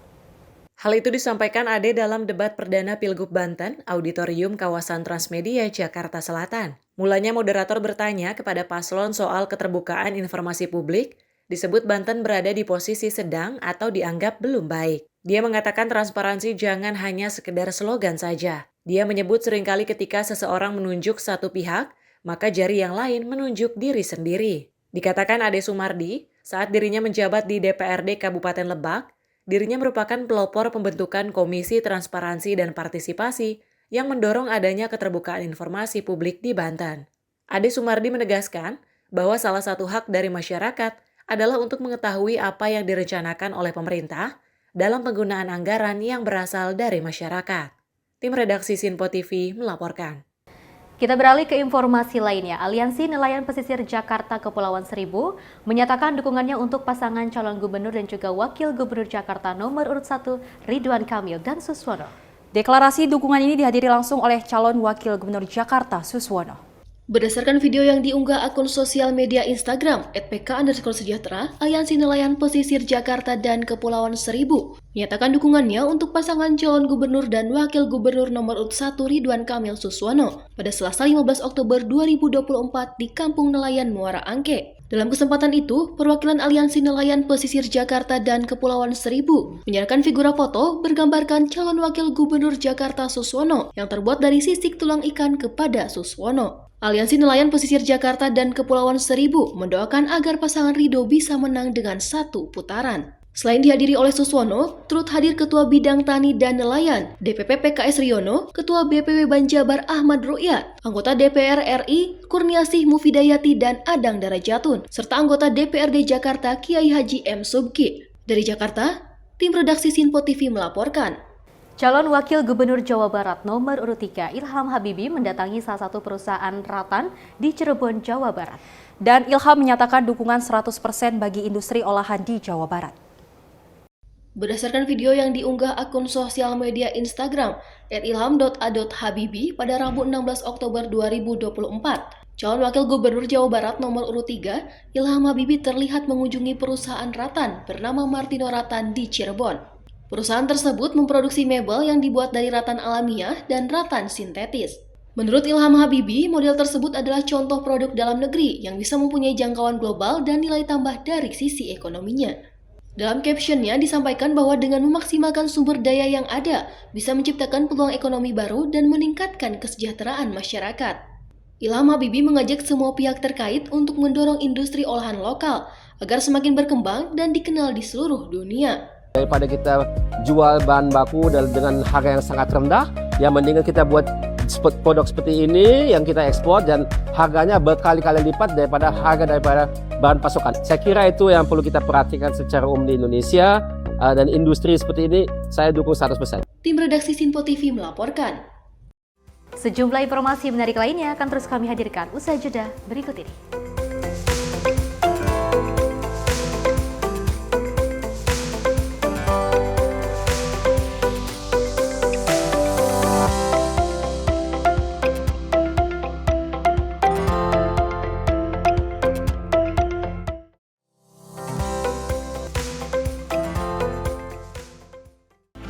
Hal itu disampaikan Ade dalam debat perdana Pilgub Banten, Auditorium Kawasan Transmedia, Jakarta Selatan. Mulanya moderator bertanya kepada paslon soal keterbukaan informasi publik, disebut Banten berada di posisi sedang atau dianggap belum baik. Dia mengatakan transparansi jangan hanya sekedar slogan saja. Dia menyebut seringkali ketika seseorang menunjuk satu pihak, maka jari yang lain menunjuk diri sendiri. Dikatakan Ade Sumardi, saat dirinya menjabat di DPRD Kabupaten Lebak, dirinya merupakan pelopor pembentukan Komisi Transparansi dan Partisipasi yang mendorong adanya keterbukaan informasi publik di Banten. Ade Sumardi menegaskan bahwa salah satu hak dari masyarakat adalah untuk mengetahui apa yang direncanakan oleh pemerintah dalam penggunaan anggaran yang berasal dari masyarakat. Tim redaksi Sinpo TV melaporkan. Kita beralih ke informasi lainnya. Aliansi Nelayan Pesisir Jakarta Kepulauan Seribu menyatakan dukungannya untuk pasangan calon gubernur dan juga wakil gubernur Jakarta nomor urut 1 Ridwan Kamil dan Suswono. Deklarasi dukungan ini dihadiri langsung oleh calon wakil gubernur Jakarta Suswono. Berdasarkan video yang diunggah akun sosial media Instagram @pk_sejahtera, Aliansi Nelayan Pesisir Jakarta dan Kepulauan Seribu menyatakan dukungannya untuk pasangan calon gubernur dan wakil gubernur nomor urut 1 Ridwan Kamil Suswono pada Selasa 15 Oktober 2024 di Kampung Nelayan Muara Angke. Dalam kesempatan itu, perwakilan Aliansi Nelayan Pesisir Jakarta dan Kepulauan Seribu menyerahkan figura foto bergambarkan calon wakil gubernur Jakarta Suswono yang terbuat dari sisik tulang ikan kepada Suswono. Aliansi Nelayan Pesisir Jakarta dan Kepulauan Seribu mendoakan agar pasangan Ridho bisa menang dengan 1 putaran. Selain dihadiri oleh Suswono, turut hadir Ketua Bidang Tani dan Nelayan, DPP PKS Riono, Ketua BPW Banjabar Ahmad Ru'yat, anggota DPR RI, Kurniasih Mufidayati dan Adang Darajatun, serta anggota DPRD Jakarta Kiai Haji M. Subki. Dari Jakarta, tim redaksi Sinpo TV melaporkan. Calon Wakil Gubernur Jawa Barat nomor urut 3 Ilham Habibie mendatangi salah satu perusahaan ratan di Cirebon, Jawa Barat. Dan Ilham menyatakan dukungan 100% bagi industri olahan di Jawa Barat. Berdasarkan video yang diunggah akun sosial media Instagram @ilham.a.habibie pada Rabu 16 Oktober 2024, calon wakil gubernur Jawa Barat nomor urut 3, Ilham Habibie terlihat mengunjungi perusahaan ratan bernama Martino Ratan di Cirebon. Perusahaan tersebut memproduksi mebel yang dibuat dari ratan alamiah dan ratan sintetis. Menurut Ilham Habibie, model tersebut adalah contoh produk dalam negeri yang bisa mempunyai jangkauan global dan nilai tambah dari sisi ekonominya. Dalam captionnya disampaikan bahwa dengan memaksimalkan sumber daya yang ada, bisa menciptakan peluang ekonomi baru dan meningkatkan kesejahteraan masyarakat. Ilham Habibie mengajak semua pihak terkait untuk mendorong industri olahan lokal agar semakin berkembang dan dikenal di seluruh dunia. Daripada kita jual bahan baku dengan harga yang sangat rendah, yang mendingan kita buat produk seperti ini yang kita ekspor dan harganya berkali-kali lipat daripada bahan pasokan. Saya kira itu yang perlu kita perhatikan secara umum di Indonesia, dan industri seperti ini saya dukung 100%. Tim redaksi Sinpo TV melaporkan. Sejumlah informasi menarik lainnya akan terus kami hadirkan usai jeda berikut ini.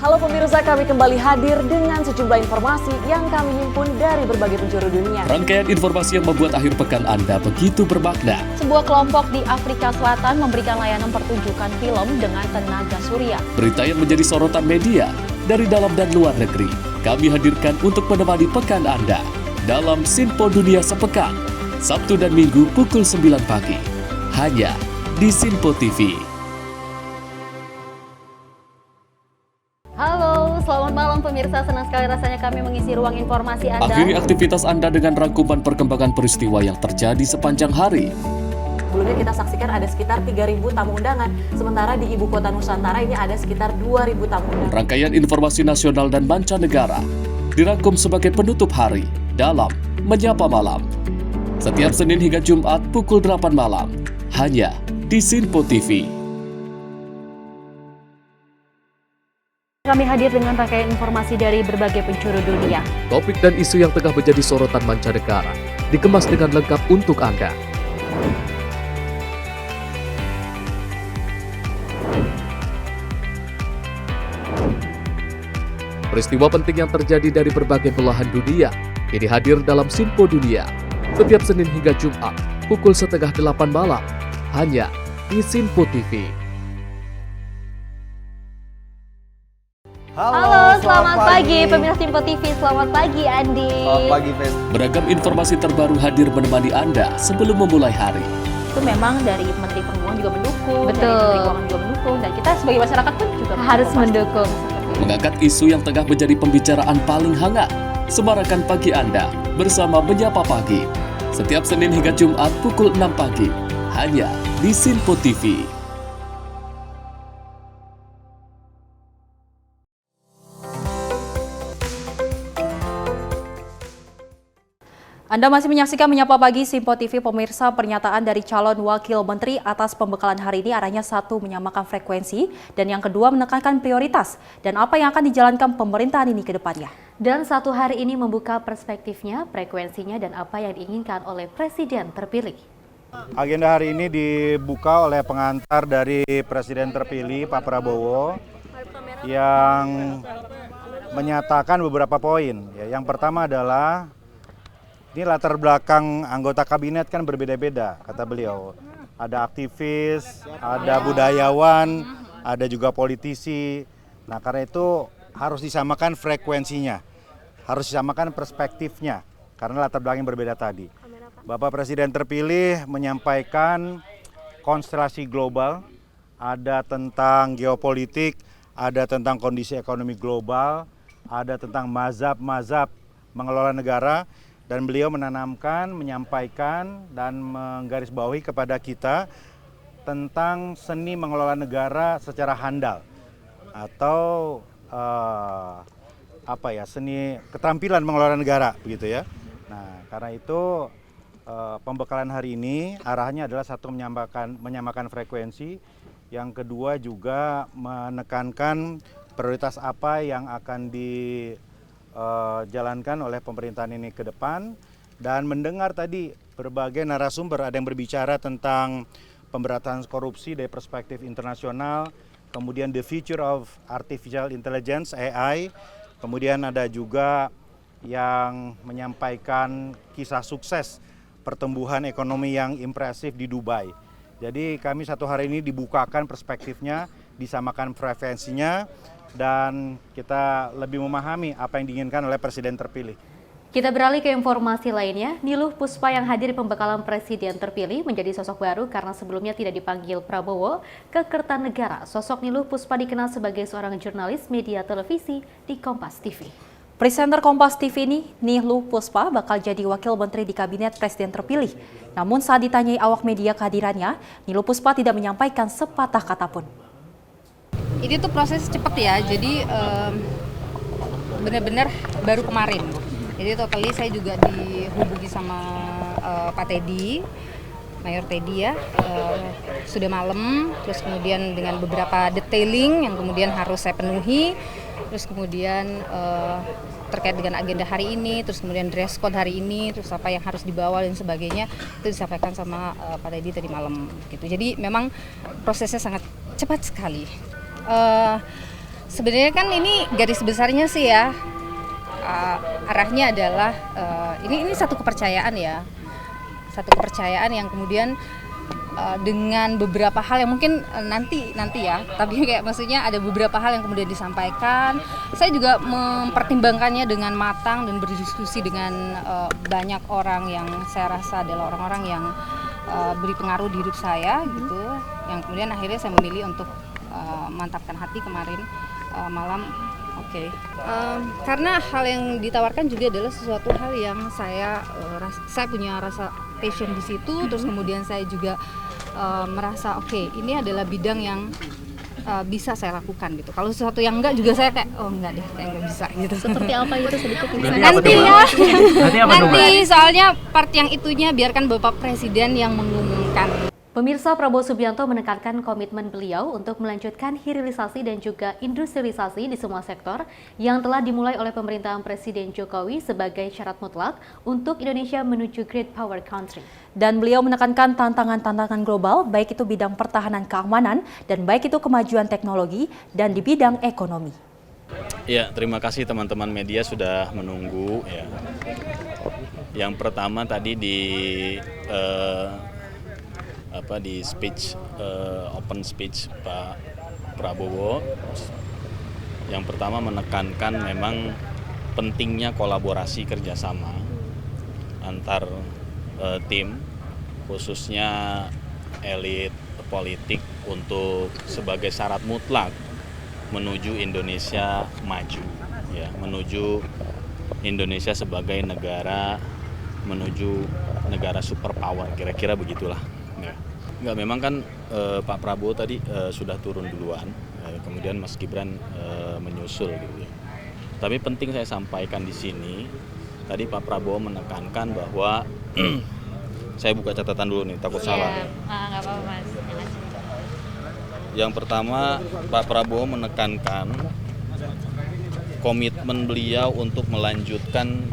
Halo pemirsa, kami kembali hadir dengan sejumlah informasi yang kami himpun dari berbagai penjuru dunia. Rangkaian informasi yang membuat akhir pekan Anda begitu bermakna. Sebuah kelompok di Afrika Selatan memberikan layanan pertunjukan film dengan tenaga surya. Berita yang menjadi sorotan media dari dalam dan luar negeri, kami hadirkan untuk menemani pekan Anda dalam Sinpo Dunia Sepekan, Sabtu dan Minggu pukul 9 pagi, hanya di Sinpo TV. Halo, selamat malam pemirsa. Senang sekali rasanya kami mengisi ruang informasi Anda. Akhiri aktivitas Anda dengan rangkuman perkembangan peristiwa yang terjadi sepanjang hari. Sebelumnya kita saksikan ada sekitar 3.000 tamu undangan, sementara di Ibu Kota Nusantara ini ada sekitar 2.000 tamu undangan. Rangkaian informasi nasional dan mancanegara dirangkum sebagai penutup hari dalam Menyapa Malam. Setiap Senin hingga Jumat pukul 8 malam, hanya di Sinpo TV. Kami hadir dengan rangkaian informasi dari berbagai penjuru dunia. Topik dan isu yang tengah menjadi sorotan mancanegara dikemas dengan lengkap untuk Anda. Peristiwa penting yang terjadi dari berbagai belahan dunia ini hadir dalam Sinpo Dunia setiap Senin hingga Jumat pukul 7:30 malam, hanya di Sinpo TV. Halo, selamat pagi pemirsa Sinpo TV. Selamat pagi Andi. Selamat pagi, Fen. Beragam informasi terbaru hadir menemani Anda sebelum memulai hari. Itu memang dari Menteri Perhubungan juga mendukung, Betul. dari Menteri Keuangan juga mendukung, dan kita sebagai masyarakat pun juga Harus mendukung. Mengangkat isu yang tengah menjadi pembicaraan paling hangat. Semarakan pagi Anda bersama Menyapa Pagi. Setiap Senin hingga Jumat pukul 6 pagi, hanya di Sinpo TV. Anda masih menyaksikan Menyapa Pagi Sinpo TV. Pemirsa, pernyataan dari calon wakil menteri atas pembekalan hari ini arahnya satu, menyamakan frekuensi, dan yang kedua menekankan prioritas dan apa yang akan dijalankan pemerintahan ini ke depannya. Dan satu hari ini membuka perspektifnya, frekuensinya, dan apa yang diinginkan oleh Presiden terpilih. Agenda hari ini dibuka oleh pengantar dari Presiden terpilih Pak Prabowo yang menyatakan beberapa poin. Yang pertama adalah ini latar belakang anggota kabinet kan berbeda-beda, kata beliau. Ada aktivis, ada budayawan, ada juga politisi. Nah, karena itu harus disamakan frekuensinya, harus disamakan perspektifnya, karena latar belakang yang berbeda tadi. Bapak Presiden terpilih menyampaikan konstelasi global ada tentang geopolitik, ada tentang kondisi ekonomi global, ada tentang mazhab-mazhab mengelola negara, dan beliau menanamkan, menyampaikan, dan menggarisbawahi kepada kita tentang seni mengelola negara secara handal atau seni keterampilan mengelola negara begitu ya. Nah, karena itu pembekalan hari ini arahnya adalah satu menyamakan frekuensi, yang kedua juga menekankan prioritas apa yang akan dijalankan oleh pemerintahan ini ke depan, dan mendengar tadi berbagai narasumber, ada yang berbicara tentang pemberantasan korupsi dari perspektif internasional, kemudian the future of artificial intelligence (AI), kemudian ada juga yang menyampaikan kisah sukses pertumbuhan ekonomi yang impresif di Dubai. Jadi kami satu hari ini dibukakan perspektifnya, disamakan frekuensinya, dan kita lebih memahami apa yang diinginkan oleh Presiden terpilih. Kita beralih ke informasi lainnya. Niluh Puspa yang hadir di pembekalan Presiden terpilih menjadi sosok baru karena sebelumnya tidak dipanggil Prabowo ke Kertanegara. Sosok Niluh Puspa dikenal sebagai seorang jurnalis media televisi di Kompas TV. Presenter Kompas TV ini, Niluh Puspa, bakal jadi wakil menteri di kabinet Presiden terpilih. Namun saat ditanyai awak media kehadirannya, Niluh Puspa tidak menyampaikan sepatah kata pun. Ini tuh proses cepat ya, jadi benar-benar baru kemarin. Jadi totally saya juga dihubungi sama Pak Teddy, Mayor Teddy ya, sudah malam, terus kemudian dengan beberapa detailing yang kemudian harus saya penuhi, terus kemudian terkait dengan agenda hari ini, terus kemudian dress code hari ini, terus apa yang harus dibawa dan sebagainya, itu disampaikan sama Pak Teddy tadi malam gitu. Jadi memang prosesnya sangat cepat sekali. Sebenarnya kan ini garis besarnya sih ya, arahnya adalah ini satu kepercayaan ya, satu kepercayaan yang kemudian dengan beberapa hal yang mungkin nanti ya, tapi kayak maksudnya ada beberapa hal yang kemudian disampaikan. Saya juga mempertimbangkannya dengan matang dan berdiskusi dengan banyak orang yang saya rasa adalah orang-orang yang beri pengaruh di hidup saya gitu, yang kemudian akhirnya saya memilih untuk mantapkan hati kemarin malam. Oke. Karena hal yang ditawarkan juga adalah sesuatu hal yang saya punya rasa passion di situ, terus kemudian saya juga merasa oke, ini adalah bidang yang bisa saya lakukan gitu. Kalau sesuatu yang enggak juga saya kayak enggak deh, kayak enggak bisa gitu. Seperti apa itu sedikit misalnya? Nanti ya. Nanti soalnya part yang itunya biarkan Bapak Presiden yang mengumumkan. Pemirsa, Prabowo Subianto menekankan komitmen beliau untuk melanjutkan hilirisasi dan juga industrialisasi di semua sektor yang telah dimulai oleh pemerintahan Presiden Jokowi sebagai syarat mutlak untuk Indonesia menuju Great Power Country. Dan beliau menekankan tantangan-tantangan global, baik itu bidang pertahanan keamanan dan baik itu kemajuan teknologi dan di bidang ekonomi. Ya, terima kasih teman-teman media sudah menunggu ya. Yang pertama tadi di speech open speech Pak Prabowo, yang pertama menekankan memang pentingnya kolaborasi kerjasama antar tim, khususnya elit politik untuk sebagai syarat mutlak menuju Indonesia maju, ya, menuju Indonesia sebagai negara menuju negara superpower, kira-kira begitulah. Enggak, memang kan Pak Prabowo tadi sudah turun duluan, kemudian Mas Gibran menyusul gitu ya. Tapi penting saya sampaikan di sini, tadi Pak Prabowo menekankan bahwa saya buka catatan dulu nih, takut salah. Nggak apa-apa Mas. Yang pertama, Pak Prabowo menekankan komitmen beliau untuk melanjutkan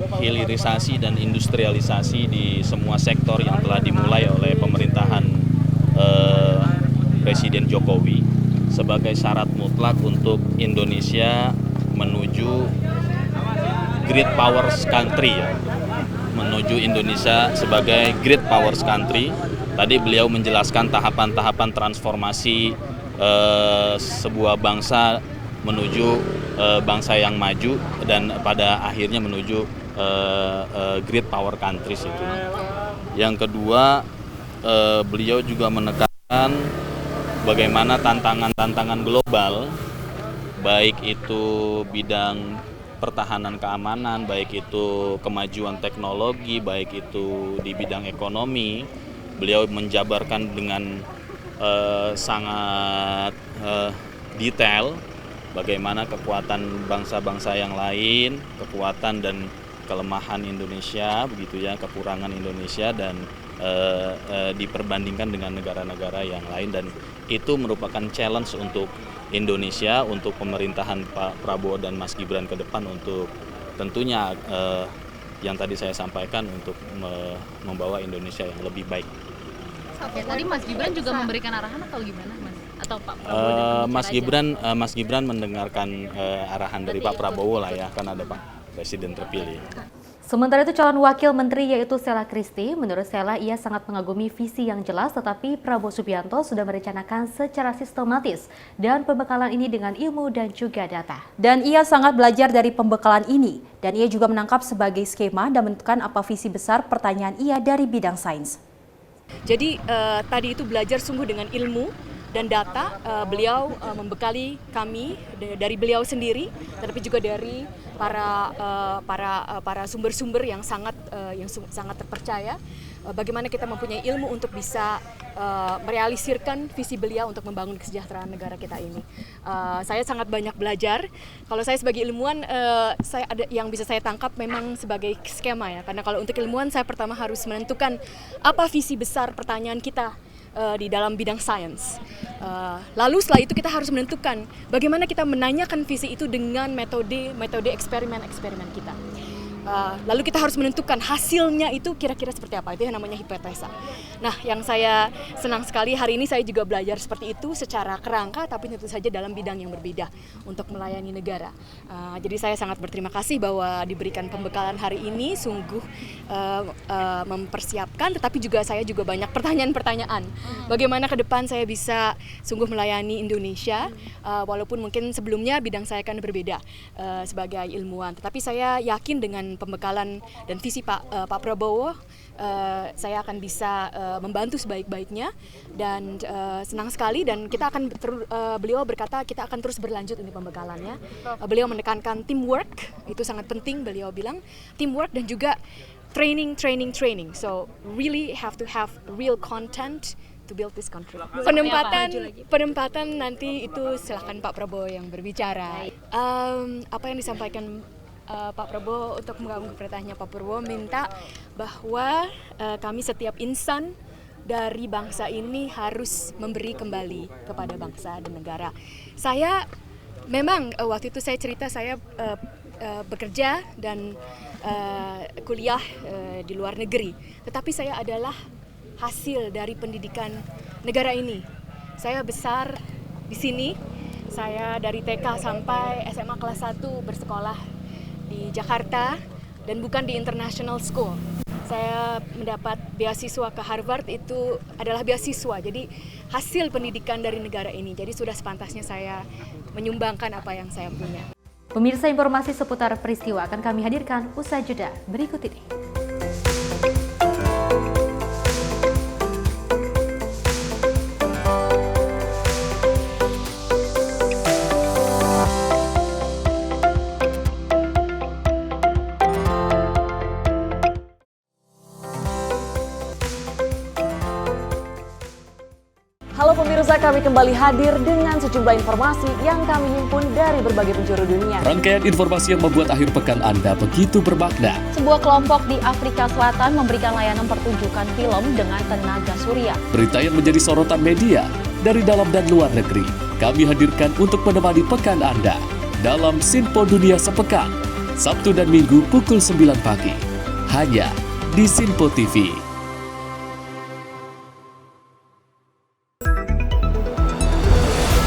hilirisasi dan industrialisasi di semua sektor yang telah dimulai oleh pemerintahan Presiden Jokowi sebagai syarat mutlak untuk Indonesia menuju Great Powers Country ya. Menuju Indonesia sebagai Great Powers Country. Tadi beliau menjelaskan tahapan-tahapan transformasi sebuah bangsa menuju bangsa yang maju dan pada akhirnya menuju Great Power Countries itu. Yang kedua, beliau juga menekankan bagaimana tantangan-tantangan global, baik itu bidang pertahanan keamanan, baik itu kemajuan teknologi, baik itu di bidang ekonomi. Beliau menjabarkan dengan sangat detail bagaimana kekuatan bangsa-bangsa yang lain, kekuatan dan kelemahan Indonesia, begitu ya, kekurangan Indonesia, dan diperbandingkan dengan negara-negara yang lain, dan itu merupakan challenge untuk Indonesia, untuk pemerintahan Pak Prabowo dan Mas Gibran ke depan, untuk tentunya yang tadi saya sampaikan, untuk membawa Indonesia yang lebih baik. Oke, tadi Mas Gibran juga memberikan arahan atau gimana, Mas? Atau Pak Prabowo Mas Gibran mendengarkan arahan dari Pak Prabowo lah ya, kan ada Pak Presiden terpilih. Sementara itu calon wakil menteri yaitu Sela Christy, menurut Sela ia sangat mengagumi visi yang jelas, tetapi Prabowo Subianto sudah merencanakan secara sistematis dan pembekalan ini dengan ilmu dan juga data. Dan ia sangat belajar dari pembekalan ini, dan ia juga menangkap sebagai skema dan menentukan apa visi besar pertanyaan ia dari bidang sains. Jadi tadi itu belajar sungguh dengan ilmu dan data. Beliau membekali kami dari beliau sendiri, tetapi juga dari para sumber-sumber yang sangat terpercaya. Bagaimana kita mempunyai ilmu untuk bisa merealisirkan visi beliau untuk membangun kesejahteraan negara kita ini. Saya sangat banyak belajar. Kalau saya sebagai ilmuwan, saya ada yang bisa saya tangkap memang sebagai skema ya. Karena kalau untuk ilmuwan, saya pertama harus menentukan apa visi besar pertanyaan kita di dalam bidang sains. Lalu setelah itu kita harus menentukan bagaimana kita menanyakan visi itu dengan metode eksperimen kita. Lalu kita harus menentukan hasilnya itu kira-kira seperti apa, itu yang namanya hipotesa. Nah, yang saya senang sekali hari ini saya juga belajar seperti itu secara kerangka, tapi tentu saja dalam bidang yang berbeda untuk melayani negara. Jadi saya sangat berterima kasih bahwa diberikan pembekalan hari ini, sungguh mempersiapkan, tetapi juga saya juga banyak pertanyaan-pertanyaan. Bagaimana ke depan saya bisa sungguh melayani Indonesia, walaupun mungkin sebelumnya bidang saya kan berbeda sebagai ilmuwan, tetapi saya yakin dengan pembekalan dan visi Pak Prabowo, saya akan bisa membantu sebaik-baiknya, dan senang sekali, dan kita akan beliau berkata kita akan terus berlanjut ini pembekalannya. Beliau menekankan teamwork, itu sangat penting, beliau bilang teamwork dan juga training. So really have to have real content to build this country. Penempatan nanti itu silakan Pak Prabowo yang berbicara. Apa yang disampaikan Pak Prabowo untuk menggabung pertanyaannya, Pak Prabowo minta bahwa kami setiap insan dari bangsa ini harus memberi kembali kepada bangsa dan negara. Saya memang waktu itu saya cerita saya bekerja dan kuliah di luar negeri, tetapi saya adalah hasil dari pendidikan negara ini. Saya besar di sini, saya dari TK sampai SMA kelas 1 bersekolah di Jakarta dan bukan di international school. Saya mendapat beasiswa ke Harvard, itu adalah beasiswa, jadi hasil pendidikan dari negara ini. Jadi sudah sepantasnya saya menyumbangkan apa yang saya punya. Pemirsa, informasi seputar peristiwa akan kami hadirkan usai jeda berikut ini. Halo pemirsa, kami kembali hadir dengan sejumlah informasi yang kami himpun dari berbagai penjuru dunia. Rangkaian informasi yang membuat akhir pekan Anda begitu bermakna. Sebuah kelompok di Afrika Selatan memberikan layanan pertunjukan film dengan tenaga surya. Berita yang menjadi sorotan media dari dalam dan luar negeri, kami hadirkan untuk menemani pekan Anda dalam Sinpo Dunia Sepekan, Sabtu dan Minggu pukul 9 pagi, hanya di Sinpo TV.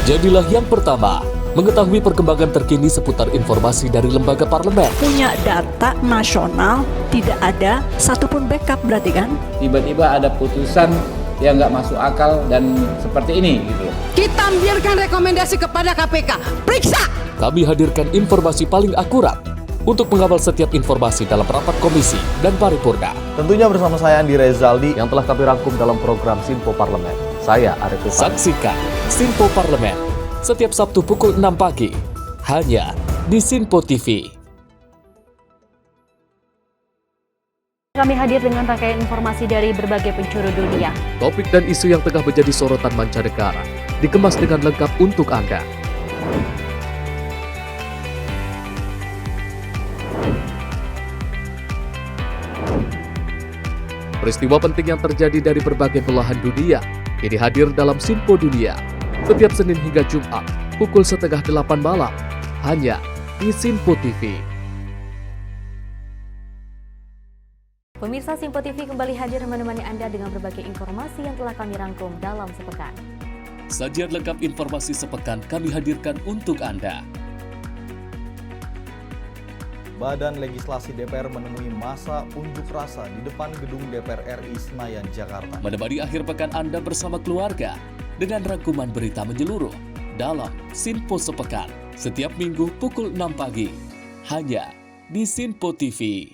Jadilah yang pertama mengetahui perkembangan terkini seputar informasi dari lembaga parlemen. Punya data nasional, tidak ada satupun backup berarti kan? Tiba-tiba ada putusan yang nggak masuk akal dan seperti ini gitu. Kita biarkan rekomendasi kepada KPK, periksa! Kami hadirkan informasi paling akurat untuk mengawal setiap informasi dalam rapat komisi dan paripurna. Tentunya bersama saya Andi Rezaldi yang telah kami rangkum dalam program Sinpo Parlemen. Saya Arif Rifani. Saksikan Sinpo Parlemen, setiap Sabtu pukul 6 pagi, hanya di Sinpo TV. Kami hadir dengan rangkaian informasi dari berbagai penjuru dunia. Topik dan isu yang tengah menjadi sorotan mancanegara dikemas dengan lengkap untuk Anda. Peristiwa penting yang terjadi dari berbagai belahan dunia kini hadir dalam Sinpo Dunia setiap Senin hingga Jumat pukul 7:30 malam hanya di Sinpo TV. Pemirsa Sinpo TV kembali hadir menemani Anda dengan berbagai informasi yang telah kami rangkum dalam sepekan. Sajian lengkap informasi sepekan kami hadirkan untuk Anda. Badan Legislasi DPR menemui masa unjuk rasa di depan gedung DPR RI Senayan, Jakarta. Menemani akhir pekan Anda bersama keluarga dengan rangkuman berita menyeluruh dalam Sinpo Sepekan setiap minggu pukul 6 pagi hanya di Sinpo TV.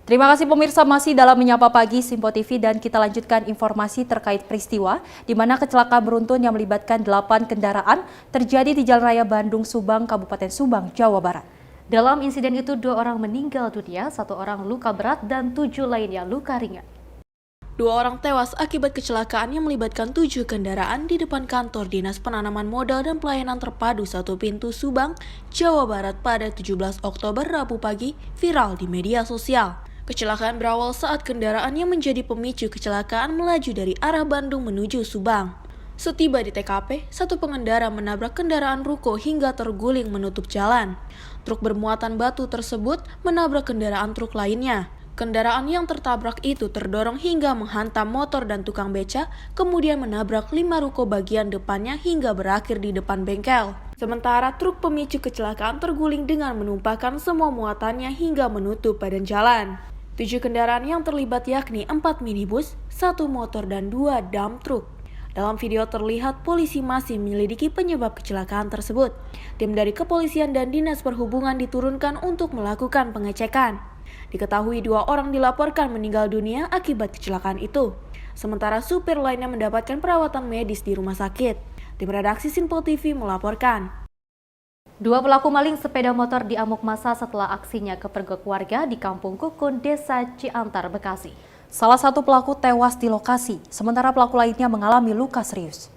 Terima kasih pemirsa, masih dalam Menyapa Pagi Sinpo TV dan kita lanjutkan informasi terkait peristiwa di mana kecelakaan beruntun yang melibatkan 8 kendaraan terjadi di Jalan Raya Bandung Subang, Kabupaten Subang, Jawa Barat. Dalam insiden itu 2 orang meninggal dunia, 1 orang luka berat dan 7 lainnya luka ringan. 2 orang tewas akibat kecelakaan yang melibatkan 7 kendaraan di depan kantor Dinas Penanaman Modal dan Pelayanan Terpadu 1 Pintu Subang, Jawa Barat pada 17 Oktober Rabu pagi viral di media sosial. Kecelakaan berawal saat kendaraan yang menjadi pemicu kecelakaan melaju dari arah Bandung menuju Subang. Setiba di TKP, 1 pengendara menabrak kendaraan ruko hingga terguling menutup jalan. Truk bermuatan batu tersebut menabrak kendaraan truk lainnya. Kendaraan yang tertabrak itu terdorong hingga menghantam motor dan tukang beca, kemudian menabrak 5 ruko bagian depannya hingga berakhir di depan bengkel. Sementara truk pemicu kecelakaan terguling dengan menumpahkan semua muatannya hingga menutup badan jalan. 7 kendaraan yang terlibat yakni 4 minibus, 1 motor, dan 2 dump truck. Dalam video terlihat polisi masih menyelidiki penyebab kecelakaan tersebut. Tim dari kepolisian dan dinas perhubungan diturunkan untuk melakukan pengecekan. Diketahui 2 orang dilaporkan meninggal dunia akibat kecelakaan itu. Sementara supir lainnya mendapatkan perawatan medis di rumah sakit. Tim redaksi Sinpo TV melaporkan. 2 pelaku maling sepeda motor diamuk massa setelah aksinya kepergok warga di Kampung Kukun, Desa Ciantar, Bekasi. Salah satu pelaku tewas di lokasi, sementara pelaku lainnya mengalami luka serius.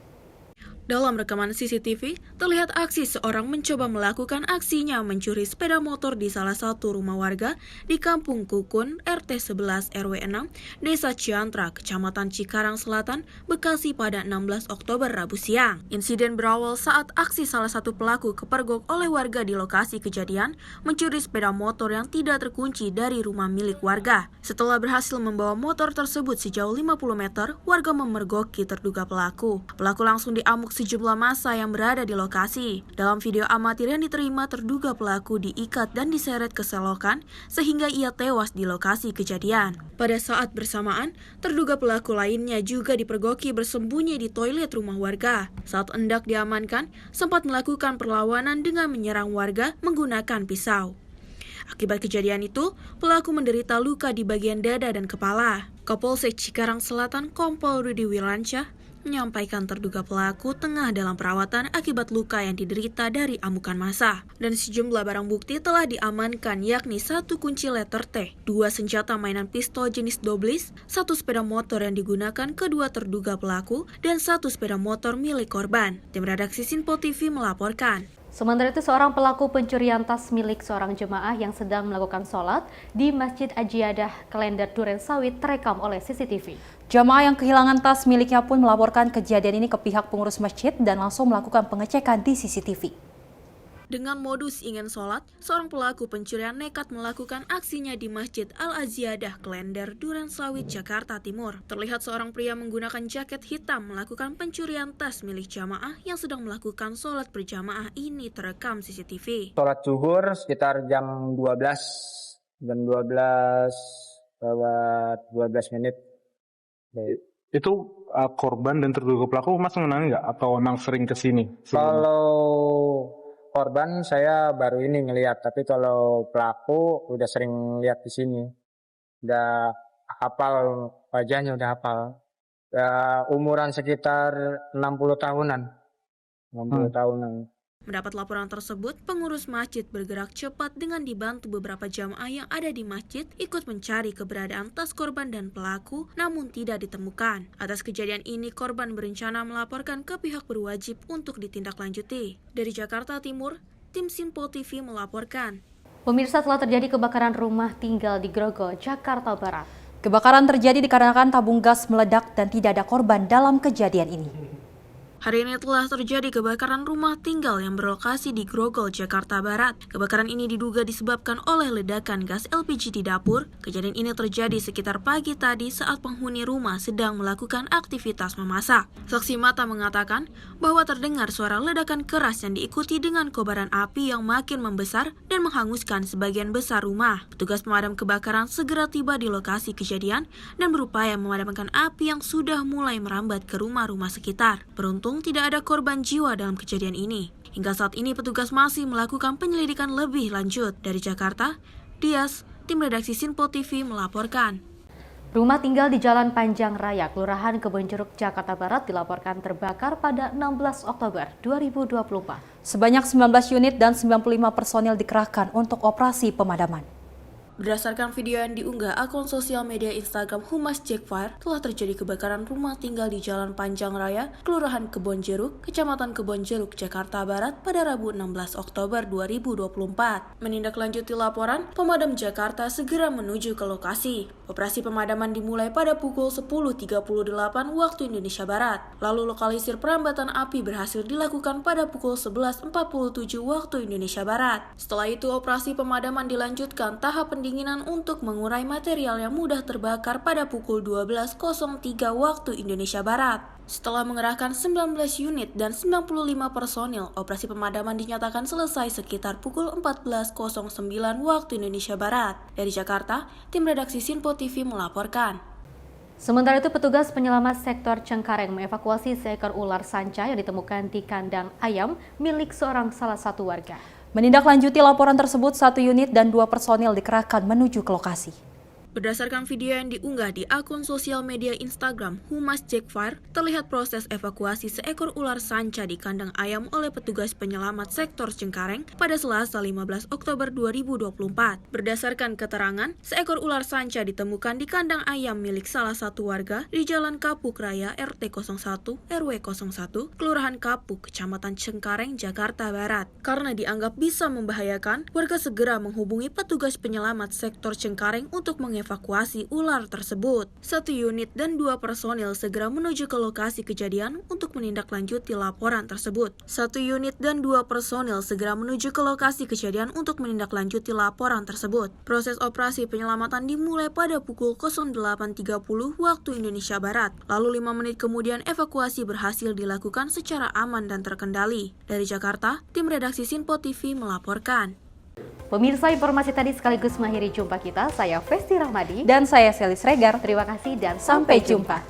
Dalam rekaman CCTV, terlihat aksi seorang mencoba melakukan aksinya mencuri sepeda motor di salah satu rumah warga di Kampung Kukun, RT 11 RW 6, Desa Ciantra, Kecamatan Cikarang Selatan, Bekasi pada 16 Oktober Rabu siang. Insiden berawal saat aksi salah satu pelaku kepergok oleh warga di lokasi kejadian mencuri sepeda motor yang tidak terkunci dari rumah milik warga. Setelah berhasil membawa motor tersebut sejauh 50 meter, warga memergoki terduga pelaku. Pelaku langsung diamuk sejumlah massa yang berada di lokasi. Dalam video amatir yang diterima, terduga pelaku diikat dan diseret ke selokan sehingga ia tewas di lokasi kejadian. Pada saat bersamaan, terduga pelaku lainnya juga dipergoki bersembunyi di toilet rumah warga. Saat hendak diamankan, sempat melakukan perlawanan dengan menyerang warga menggunakan pisau. Akibat kejadian itu, pelaku menderita luka di bagian dada dan kepala. Kapolsek Cikarang Selatan Kompol Rudi Wiransyah menyampaikan terduga pelaku tengah dalam perawatan akibat luka yang diderita dari amukan massa. Dan sejumlah barang bukti telah diamankan yakni 1 kunci letter T, 2 senjata mainan pistol jenis doblis, 1 sepeda motor yang digunakan kedua terduga pelaku, dan 1 sepeda motor milik korban. Tim redaksi Sinpo TV melaporkan. Sementara itu, seorang pelaku pencurian tas milik seorang jemaah yang sedang melakukan sholat di Masjid Ajiadah Klender Duren Sawit terekam oleh CCTV. Jamaah yang kehilangan tas miliknya pun melaporkan kejadian ini ke pihak pengurus masjid dan langsung melakukan pengecekan di CCTV. Dengan modus ingin sholat, seorang pelaku pencurian nekat melakukan aksinya di Masjid Al-Aziyadah Klender Duren Sawit, Jakarta Timur. Terlihat seorang pria menggunakan jaket hitam melakukan pencurian tas milik jamaah yang sedang melakukan sholat berjamaah ini terekam CCTV. Sholat zuhur sekitar jam 12 lewat 12 menit. Itu korban dan terduga pelaku mas mengenal nggak atau memang sering kesini? Kalau korban saya baru ini ngelihat, tapi kalau pelaku udah sering lihat di sini. Udah hafal wajahnya, udah hafal. Umuran sekitar 60 tahunan. 60 tahunan. Mendapat laporan tersebut, pengurus masjid bergerak cepat dengan dibantu beberapa jamaah yang ada di masjid ikut mencari keberadaan tas korban dan pelaku, namun tidak ditemukan. Atas kejadian ini, korban berencana melaporkan ke pihak berwajib untuk ditindaklanjuti. Dari Jakarta Timur, tim Simpo TV melaporkan. Pemirsa, telah terjadi kebakaran rumah tinggal di Grogol, Jakarta Barat. Kebakaran terjadi dikarenakan tabung gas meledak dan tidak ada korban dalam kejadian ini. Hari ini telah terjadi kebakaran rumah tinggal yang berlokasi di Grogol, Jakarta Barat. Kebakaran ini diduga disebabkan oleh ledakan gas LPG di dapur. Kejadian ini terjadi sekitar pagi tadi saat penghuni rumah sedang melakukan aktivitas memasak. Saksi mata mengatakan bahwa terdengar suara ledakan keras yang diikuti dengan kobaran api yang makin membesar dan menghanguskan sebagian besar rumah. Petugas pemadam kebakaran segera tiba di lokasi kejadian dan berupaya memadamkan api yang sudah mulai merambat ke rumah-rumah sekitar. Beruntung tidak ada korban jiwa dalam kejadian ini. Hingga saat ini petugas masih melakukan penyelidikan lebih lanjut. Dari Jakarta, Dias, tim redaksi Sinpo TV melaporkan. Rumah tinggal di Jalan Panjang Raya, Kelurahan Kebonjeruk, Jakarta Barat dilaporkan terbakar pada 16 Oktober 2024. Sebanyak 19 unit dan 95 personil dikerahkan untuk operasi pemadaman. Berdasarkan video yang diunggah akun sosial media Instagram Humas Jackfire, telah terjadi kebakaran rumah tinggal di Jalan Panjang Raya, Kelurahan Kebonjeruk, Kecamatan Kebonjeruk, Jakarta Barat pada Rabu 16 Oktober 2024. Menindaklanjuti laporan, pemadam Jakarta segera menuju ke lokasi. Operasi pemadaman dimulai pada pukul 10.38 waktu Indonesia Barat. Lalu lokalisir perambatan api berhasil dilakukan pada pukul 11.47 waktu Indonesia Barat. Setelah itu, operasi pemadaman dilanjutkan tahap pendinginan untuk mengurai material yang mudah terbakar pada pukul 12.03 waktu Indonesia Barat. Setelah mengerahkan 19 unit dan 95 personil, operasi pemadaman dinyatakan selesai sekitar pukul 14.09 waktu Indonesia Barat. Dari Jakarta, tim redaksi Sinpo TV melaporkan. Sementara itu, petugas penyelamat sektor Cengkareng mengevakuasi seekor ular sanca yang ditemukan di kandang ayam milik salah satu warga. Menindaklanjuti laporan tersebut, 1 unit dan 2 personil dikerahkan menuju ke lokasi. Berdasarkan video yang diunggah di akun sosial media Instagram Humas Jackfire, terlihat proses evakuasi seekor ular sanca di kandang ayam oleh petugas penyelamat sektor Cengkareng pada Selasa 15 Oktober 2024. Berdasarkan keterangan, seekor ular sanca ditemukan di kandang ayam milik salah satu warga di Jalan Kapuk Raya RT 01 RW 01, Kelurahan Kapuk, Kecamatan Cengkareng, Jakarta Barat. Karena dianggap bisa membahayakan, warga segera menghubungi petugas penyelamat sektor Cengkareng untuk mengevakuasi ular tersebut. 1 unit dan 2 personil segera menuju ke lokasi kejadian untuk menindaklanjuti laporan tersebut. 1 unit dan 2 personil segera menuju ke lokasi kejadian untuk menindaklanjuti laporan tersebut. Proses operasi penyelamatan dimulai pada pukul 08.30 waktu Indonesia Barat. Lalu 5 menit kemudian evakuasi berhasil dilakukan secara aman dan terkendali. Dari Jakarta, tim redaksi Sinpo TV melaporkan. Pemirsa, informasi tadi sekaligus mengakhiri jumpa kita. Saya Festi Rahmadi. Dan saya Selis Regar. Terima kasih dan sampai jumpa.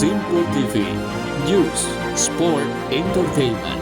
Simpo TV, News, Sport, Entertainment.